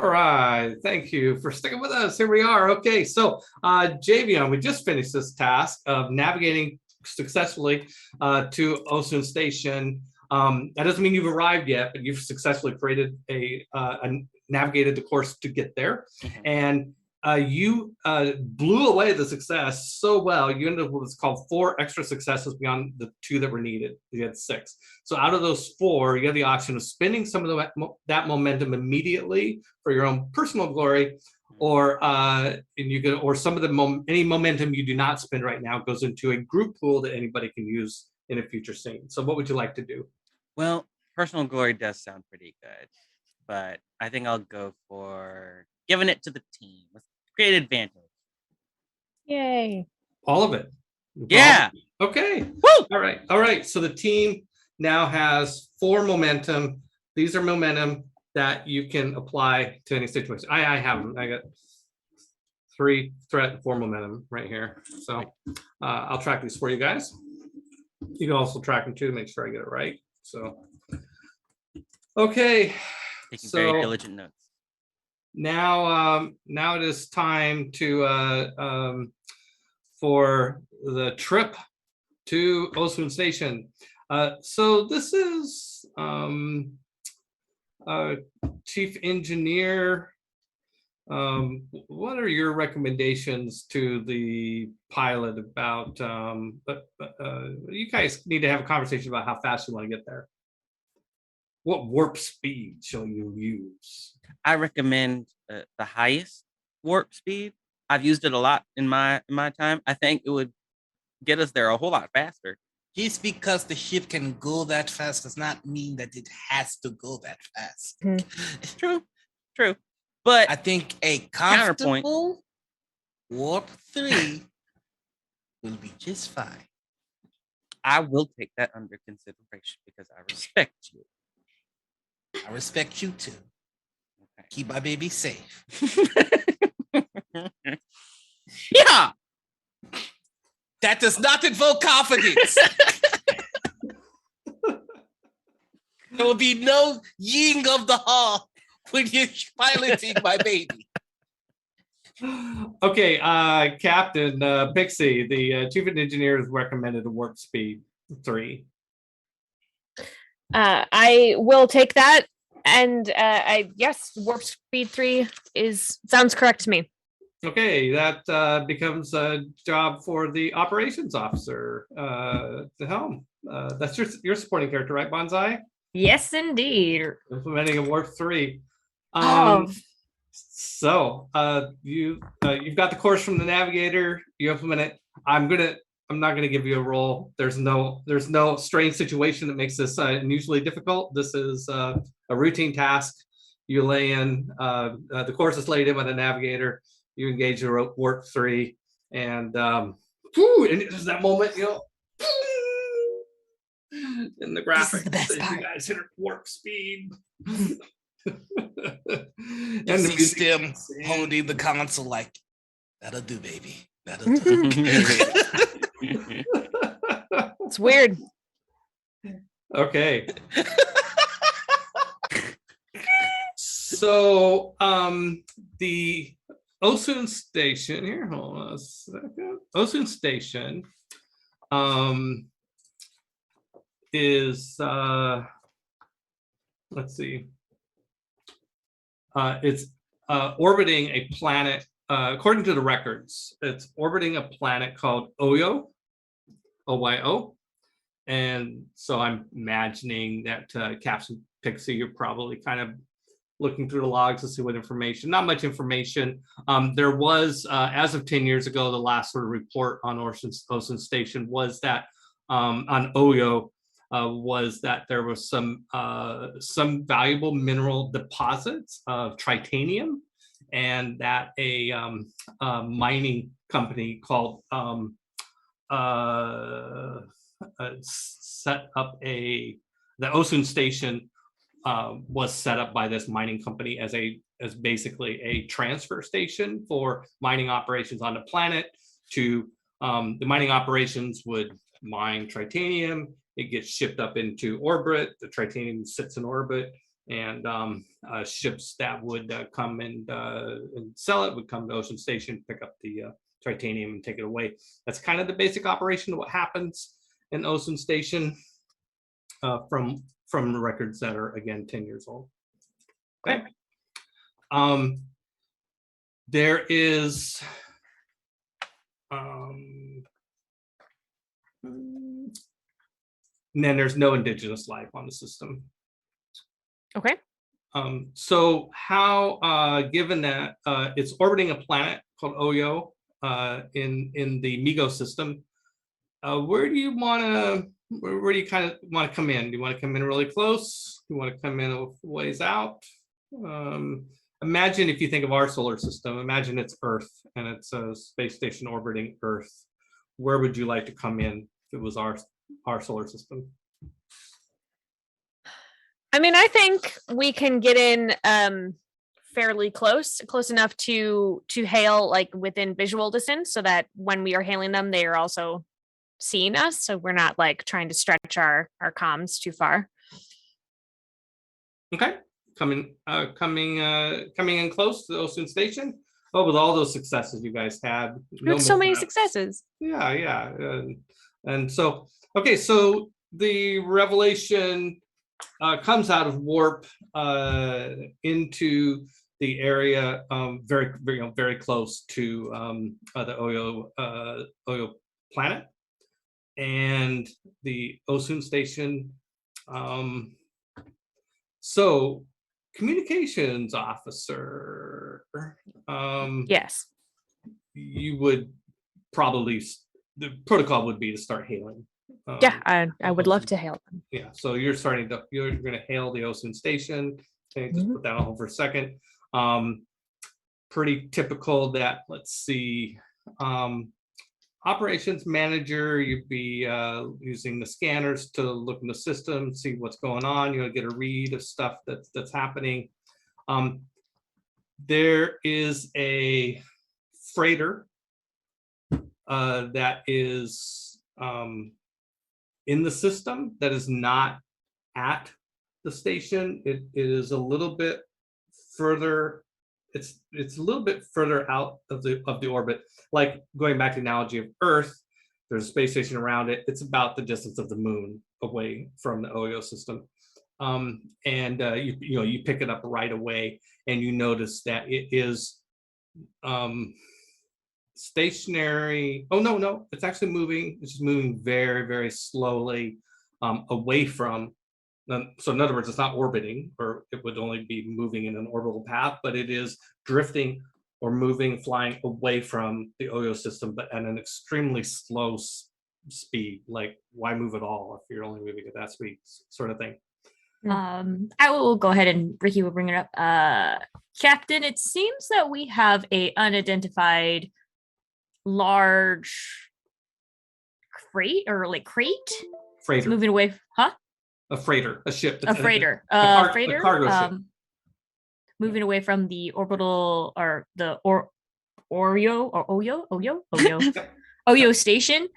S1: All right, thank you for sticking with us. Here we are. Okay, so Javion, we just finished this task of navigating successfully to Osun Station. That doesn't mean you've arrived yet, but you've successfully created navigated the course to get there. And you blew away the success so well, you ended up with what's called 4 extra successes beyond the 2 that were needed. You had 6. So out of those 4, you have the option of spending some of that momentum immediately for your own personal glory, or some of the any momentum you do not spend right now goes into a group pool that anybody can use in a future scene. So what would you like to do?
S5: Well, personal glory does sound pretty good, but I think I'll go for giving it to the team. Let's create advantage.
S2: Yay.
S1: All of it.
S5: Yeah.
S1: Okay.
S5: Woo!
S1: All right. So the team now has 4 momentum. These are momentum that you can apply to any situation. I have them. I got 3 threat, 4 momentum right here. So I'll track these for you guys. You can also track them too to make sure I get it right. So, okay.
S5: Taking very
S1: So
S5: diligent notes.
S1: now it is time to for the trip to Osun Station. So this is Chief Engineer. What are your recommendations to the pilot about? You guys need to have a conversation about how fast you want to get there. What warp speed shall you use?
S5: I recommend the highest warp speed. I've used it a lot in my time. I think it would get us there a whole lot faster.
S3: Just because the ship can go that fast does not mean that it has to go that fast.
S5: It's true. But
S3: I think a
S5: Counterpoint.
S3: comfortable warp 3 will be just fine.
S5: I will take that under consideration because I respect you.
S3: I respect you too.
S5: Okay.
S3: Keep my baby safe.
S5: Yeah.
S3: That does not invoke confidence. There will be no ying of the hall when you're piloting my baby.
S1: Okay, Captain Pixie, the chief engineer has recommended a warp speed 3.
S2: I will take that, and yes, warp speed 3 sounds correct to me.
S1: Okay, that becomes a job for the operations officer, the helm. That's your supporting character, right, Bonsai?
S4: Yes, indeed.
S1: Implementing a warp 3.
S4: Oh.
S1: So you've got the course from the navigator. You implement it. I'm not gonna give you a roll. There's no strange situation that makes this unusually difficult. This is a routine task. You lay in the course is laid in by the navigator. You engage the warp 3, and and there's that moment, in the graphics.
S4: This is the best part.
S1: You guys hit warp speed.
S3: And
S1: the
S3: see
S1: music
S3: Stim holding the console like, that'll do, baby. That'll do.
S2: It's weird.
S1: Okay. So the Osun Station here, hold on a second. Osun Station is let's see. It's orbiting a planet, according to the records, it's orbiting a planet called Oyo, OYO. And so I'm imagining that Captain Pixie, you're probably kind of looking through the logs to see what information, not much information. There was, as of 10 years ago, the last sort of report on Osun Station was that on Oyo, was that there was some valuable mineral deposits of titanium, and that a mining company called set up the Osun Station was set up by this mining company as basically a transfer station for mining operations on the planet. To the mining operations would mine titanium. It gets shipped up into orbit. The titanium sits in orbit. and ships that would come and sell it would come to Osun Station, pick up the titanium and take it away. That's kind of the basic operation of what happens in Osun Station from the records that are, again, 10 years old. Okay. There is and then there's no indigenous life on the system.
S2: Okay.
S1: So how, given that it's orbiting a planet called Oyo in the Migo system, where do you want to, where do you kind of want to come in? Do you want to come in really close? Do you want to come in a ways out? Imagine if you think of our solar system, imagine it's Earth and it's a space station orbiting Earth. Where would you like to come in if it was our solar system?
S2: I mean, I think we can get in fairly close enough to hail like within visual distance, so that when we are hailing them, they are also seeing us. So we're not like trying to stretch our comms too far.
S1: Okay, coming in close to the Osun Station. Oh, with all those successes you guys had,
S2: We had so many successes.
S1: Yeah. And so, okay, so the revelation comes out of warp into the area very close to the Oyo planet and the Osun Station. So, communications officer.
S2: Yes.
S1: You would probably, the protocol would be to start hailing.
S2: Yeah, I would love to hail them.
S1: Yeah, so you're going to hail the Osun Station. Okay, just put that on hold for a second. Pretty typical that, let's see, operations manager, you'd be using the scanners to look in the system, see what's going on. You'll get a read of stuff that's happening. There is a freighter that is in the system that is not at the station. It is a little bit further. It's a little bit further out of the orbit. Like going back to the analogy of Earth, there's a space station around it. It's about the distance of the moon away from the Oyo system. You pick it up right away, and you notice that it is stationary. Oh no, it's actually moving. It's just moving very, very slowly away from. So in other words, it's not orbiting, or it would only be moving in an orbital path, but it is drifting or moving, flying away from the Oyo system, but at an extremely slow speed. Like, why move at all if you're only moving at that speed, sort of thing.
S4: I will go ahead and Ricky will bring it up. Captain, it seems that we have a unidentified large crate
S1: Freighter.
S4: It's moving away, huh?
S1: A freighter, a ship.
S4: A freighter.
S1: A
S4: Freighter.
S1: cargo ship.
S4: Moving away from the orbital or the Oyo station.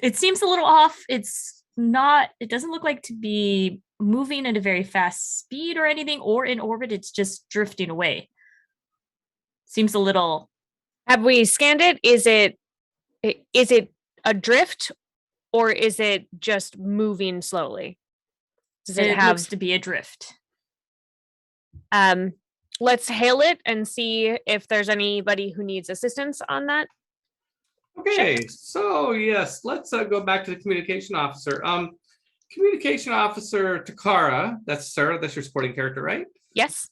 S4: It seems a little off. It doesn't look like to be moving at a very fast speed or anything, or in orbit. It's just drifting away. Seems a little.
S2: Have we scanned it? Is it adrift, or is it just moving slowly? Does it have
S4: looks to be adrift?
S2: Let's hail it and see if there's anybody who needs assistance on that.
S1: Okay, so yes, let's go back to the communication officer. Communication officer Takara, that's Sarah, that's your supporting character, right?
S2: Yes.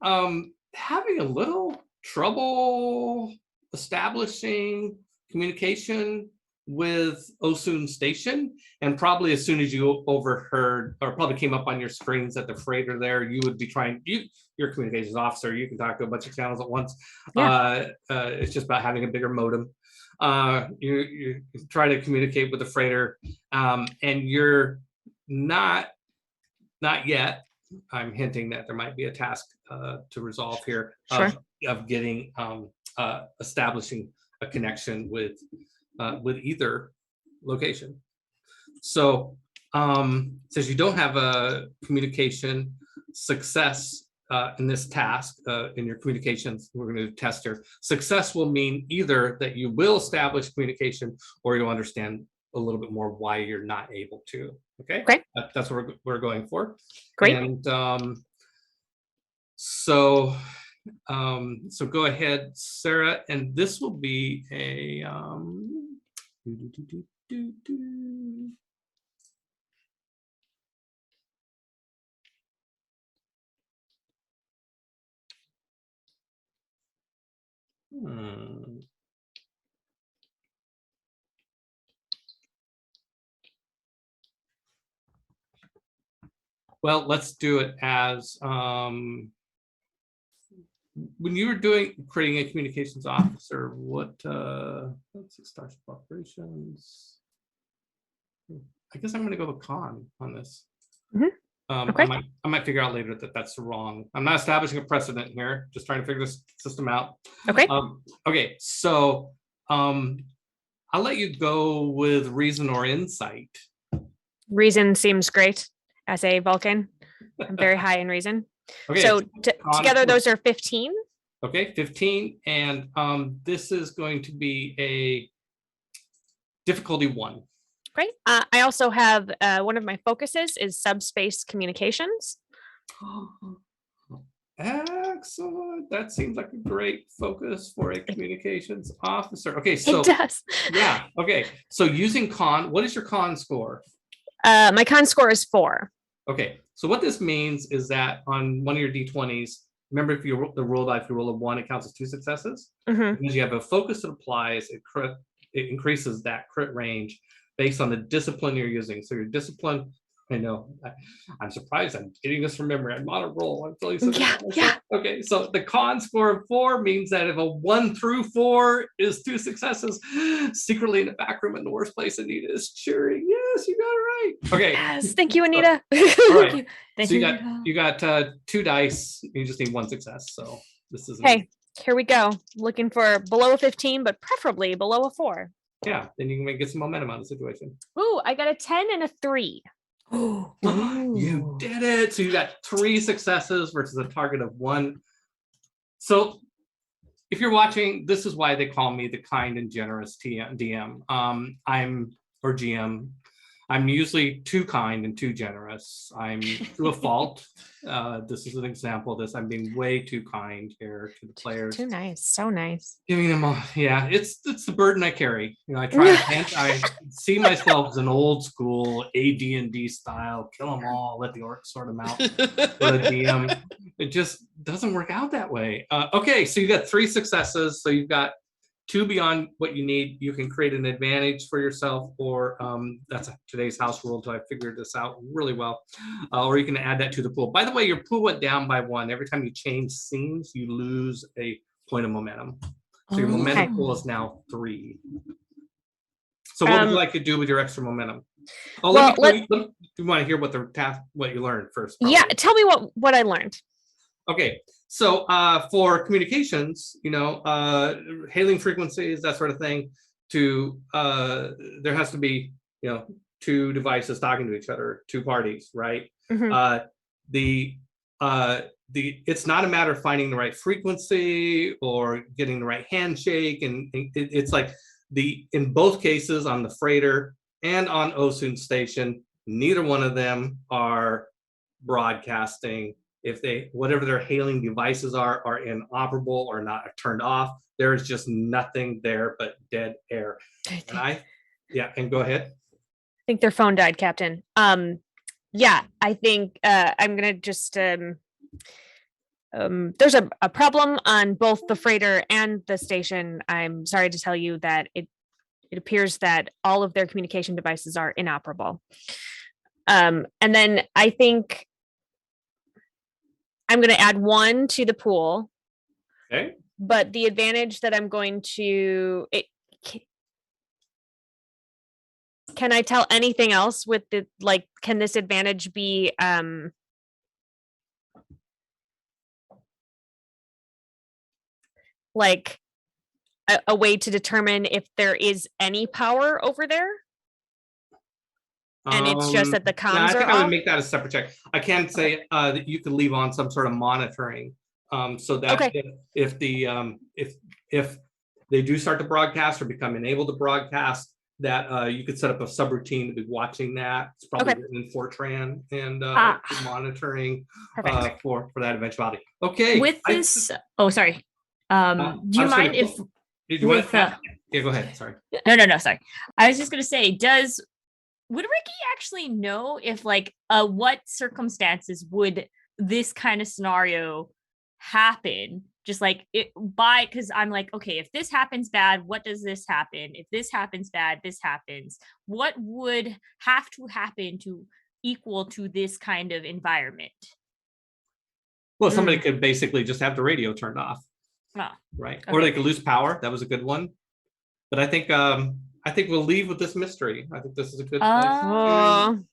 S1: Having a little trouble establishing communication with Osun Station, and probably as soon as you overheard or probably came up on your screens at the freighter there, you would be trying, you're a communications officer, you can talk to a bunch of channels at once. Yeah. It's just about having a bigger modem. You try to communicate with the freighter, and you're not yet. I'm hinting that there might be a task to resolve here.
S2: Sure.
S1: Of getting establishing a connection with either location. So says you don't have a communication success in this task, in your communications, we're going to test here. Success will mean either that you will establish communication or you'll understand a little bit more why you're not able to. Okay.
S2: Great.
S1: That's what we're going for.
S2: Great.
S1: And so go ahead, Sarah, and this will be a well, let's do it as when you were creating a communications officer, what let's see, start operations. I guess I'm going to go with con on this.
S2: Okay.
S1: I might figure out later that that's wrong. I'm not establishing a precedent here, just trying to figure this system out.
S2: Okay.
S1: Okay, so I'll let you go with reason or insight.
S2: Reason seems great as a Vulcan. I'm very high in reason.
S1: Okay,
S2: So
S1: con
S2: together,
S1: score.
S2: those are 15.
S1: Okay, 15, and this is going to be a difficulty 1.
S2: Great. I also have one of my focuses is subspace communications.
S1: Excellent. That seems like a great focus for a communications officer. Okay, so
S2: It does.
S1: yeah. Okay, so using con, what is your con score?
S2: My con score is 4.
S1: Okay, so what this means is that on one of your d20s, remember if you roll the roll die, if you roll a 1, it counts as 2 successes. Because you have a focus that applies, it increases that crit range based on the discipline you're using. So your discipline, I know, I'm surprised I'm getting this from memory. I'm on a roll. I'm feeling so good.
S2: Yeah.
S1: Okay, so the con score of 4 means that if a 1 through 4 is 2 successes, secretly in the back room in the worst place, Anita is cheering. Yes, you got it right. Okay.
S2: Yes, thank you, Anita.
S1: All right.
S4: Thank
S1: So
S4: you.
S1: you got 2 dice. You just need 1 success. So this is
S2: Hey, here we go. Looking for below a 15, but preferably below a 4.
S1: yeah. Then you can get some momentum out of the situation.
S2: Ooh, I got a 10 and a 3.
S1: You did it. So you got 3 successes versus a target of 1. So if you're watching, this is why they call me the kind and generous DM. Or GM. I'm usually too kind and too generous. I'm to a fault. This is an example of this. I'm being way too kind here to the players.
S2: Too nice. So nice.
S1: Giving them all, yeah, it's the burden I carry. You know, I see myself as an old school AD&D style, kill them all, let the orcs sort them out. For the DM, it just doesn't work out that way. Okay, so you got 3 successes. So you've got 2 beyond what you need. You can create an advantage for yourself, or that's today's house rule. So I figured this out really well. Or you can add that to the pool. By the way, your pool went down by 1. Every time you change scenes, you lose a point of momentum. So your momentum pool is now 3. So what would you like to do with your extra momentum? Oh,
S2: Well,
S1: you want to hear what what you learned first? Probably.
S2: Yeah, tell me what I learned.
S1: Okay, so for communications, you know, hailing frequencies, that sort of thing, there has to be, you know, 2 devices talking to each other, 2 parties, right? It's not a matter of finding the right frequency or getting the right handshake, and it's like in both cases on the freighter and on Osun station, neither one of them are broadcasting. If whatever their hailing devices are inoperable or not turned off, there's just nothing there but dead air. And go ahead.
S2: I think their phone died, Captain. Yeah, I think I'm gonna just there's a problem on both the freighter and the station. I'm sorry to tell you that it appears that all of their communication devices are inoperable. And then I think I'm going to add 1 to the pool.
S1: Okay.
S2: But the advantage that I'm going to can I tell anything else with the can this advantage be like a way to determine if there is any power over there? And it's just that the
S1: No,
S2: comms
S1: I think
S2: are
S1: I would
S2: off?
S1: make that a separate check. I can say that you could leave on some sort of monitoring, so that
S2: Okay.
S1: if they do start to broadcast or become enabled to broadcast, that you could set up a subroutine to be watching that. It's probably
S2: Okay.
S1: written in Fortran and monitoring
S2: Perfect.
S1: for that eventuality. Okay.
S4: With this, sorry. Do
S1: I'm
S4: you
S1: just
S4: mind
S1: gonna-
S4: if
S1: Did you want
S4: with
S1: yeah, go ahead. Sorry.
S4: no, sorry. I was just gonna say, would Ricky actually know if what circumstances would this kind of scenario happen? Just because I'm like, okay, if this happens bad, what does this happen? If this happens bad, this happens. What would have to happen to equal to this kind of environment?
S1: Well, somebody could basically just have the radio turned off.
S4: Oh,
S1: right? Or
S4: okay.
S1: they could lose power. That was a good one. But I think we'll leave with this mystery. I think this is a good place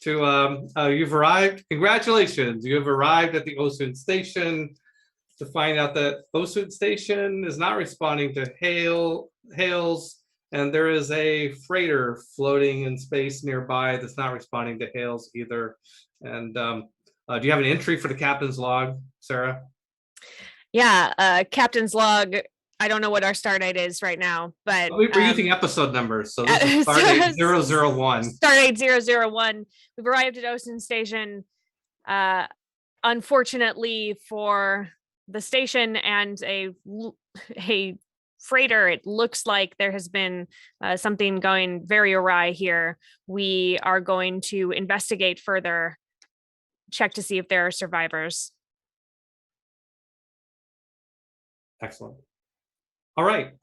S1: to you've arrived. Congratulations. You have arrived at the Osun station to find out that Osun station is not responding to hails, and there is a freighter floating in space nearby that's not responding to hails either. And do you have an entry for the captain's log, Sarah?
S2: Yeah, captain's log. I don't know what our start date is right now, but
S1: we're using episode numbers, so this is start date 001.
S2: Start date 001. We've arrived at Osun Station. Unfortunately for the station and a freighter, it looks like there has been something going very awry here. We are going to investigate further, check to see if there are survivors.
S1: Excellent. All right.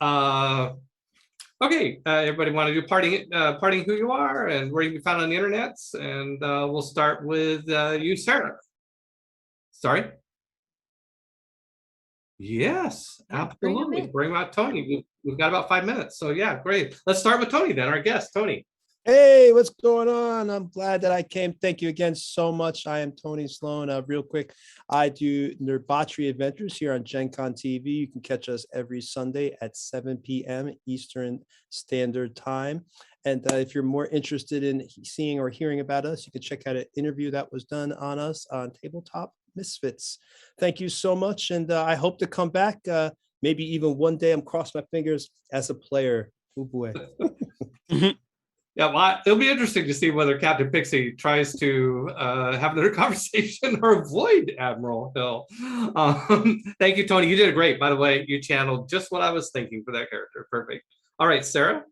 S1: Okay. Everybody want to do parting who you are and where you can be found on the internet, and we'll start with you, Sarah. Sorry. Yes, absolutely. Bring out Tony. We've got about 5 minutes, so yeah, great. Let's start with Tony then. Our guest, Tony.
S6: Hey, what's going on? I'm glad that I came. Thank you again so much. I am Tony Sloan. Real quick, I do Nerdbotchery Adventures here on Gen Con TV. You can catch us every Sunday at 7 p.m. Eastern Standard Time. And if you're more interested in seeing or hearing about us, you can check out an interview that was done on us on Tabletop Misfits. Thank you so much. And I hope to come back. Maybe even one day. I'm crossing my fingers as a player. Oh boy.
S1: Yeah, well, it'll be interesting to see whether Captain Pixie tries to have another conversation or avoid Admiral Hill. Thank you, Tony. You did great. By the way, you channeled just what I was thinking for that character. Perfect. All right, Sarah.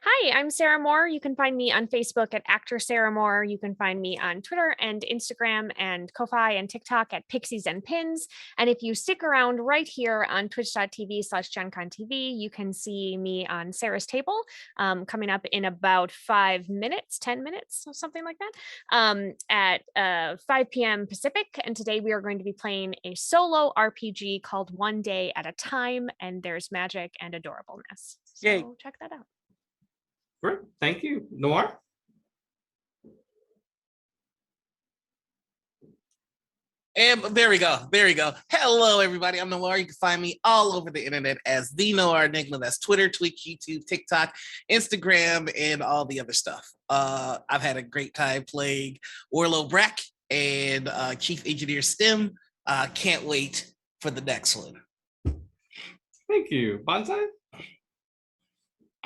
S2: Hi, I'm Sarah Moore. You can find me on Facebook at Actor Sarah Moore. You can find me on Twitter and Instagram and Ko-Fi and TikTok at Pixies and Pins. And if you stick around right here on twitch.tv/GenConTV, you can see me on Sarah's Table coming up in about 5 minutes, 10 minutes, something like that, at 5 p.m. Pacific. And today we are going to be playing a solo RPG called One Day at a Time, and there's magic and adorableness. So
S5: Yay.
S2: Check that out.
S1: Great. Thank you. Noir?
S3: And there we go. Hello, everybody. I'm Noir. You can find me all over the internet as the Noir Enigma. That's Twitter, Twitch, YouTube, TikTok, Instagram, and all the other stuff. I've had a great time playing Warlow Brack and Chief Engineer Stim. Can't wait for the next one.
S1: Thank you. Bonsai?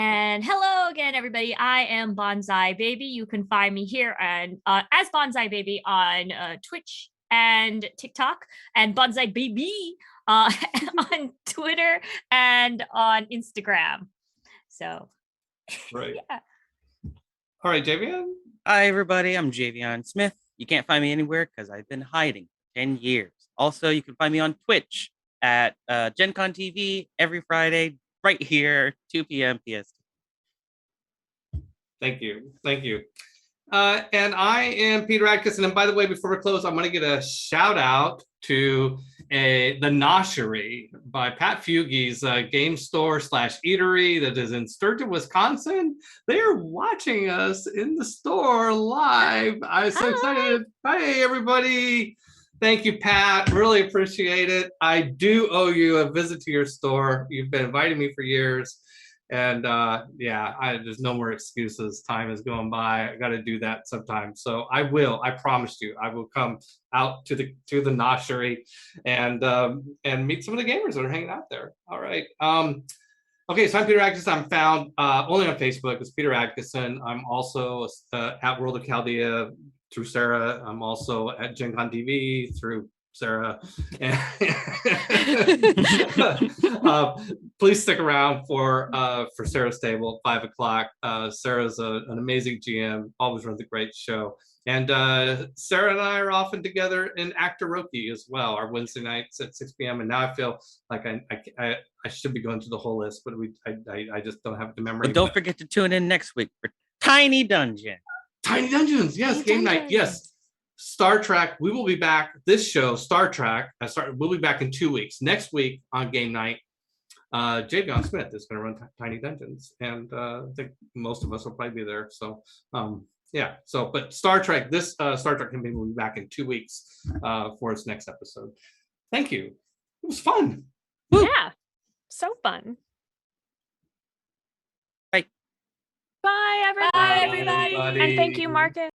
S4: And hello again, everybody. I am Bonsai Baby. You can find me here and as Bonsai Baby on Twitch and TikTok, and Bonsai Baby on Twitter and on Instagram. So,
S1: Right.
S4: Yeah.
S1: All right, Javian?
S5: Hi, everybody. I'm Javion Smith. You can't find me anywhere because I've been hiding for 10 years. Also, you can find me on Twitch at Gen Con TV every Friday, right here, 2 p.m. PST.
S1: Thank you. And I am Peter Atkinson. And by the way, before we close, I'm going to get a shout out to the Noshery by Pat Fuge's game store / eatery that is in Sturgeon, Wisconsin. They are watching us in the store live. I'm so excited. Hi, everybody. Thank you, Pat. Really appreciate it. I do owe you a visit to your store. You've been inviting me for years. And there's no more excuses. Time is going by. I got to do that sometime. So I will. I promised you, I will come out to the noshery and meet some of the gamers that are hanging out there. All right. Okay, so I'm Peter Atkinson. I'm found only on Facebook as Peter Atkinson. I'm also at World of Chaldea through Sarah. I'm also at Gen Con TV through Sarah. Please stick around for Sarah's table at 5:00. Sarah's an amazing GM, always runs a great show. And Sarah and I are often together in Actoroki as well, our Wednesday nights at 6 p.m. And now I feel like I should be going through the whole list, but I just don't have the memory.
S5: But don't forget to tune in next week for Tiny Dungeon.
S1: Tiny Dungeons, yes,
S2: Tiny
S1: game night,
S2: Dungeons.
S1: yes. Star Trek, we will be back. This show, Star Trek, we'll be back in 2 weeks. Next week on game night, Javion Smith is going to run Tiny Dungeons, and I think most of us will probably be there. So, but Star Trek, this Star Trek campaign will be back in 2 weeks for its next episode. Thank you. It was fun.
S2: Yeah, so fun.
S5: Bye.
S2: Bye, everybody.
S4: Bye, everybody.
S2: And thank you, Marcus.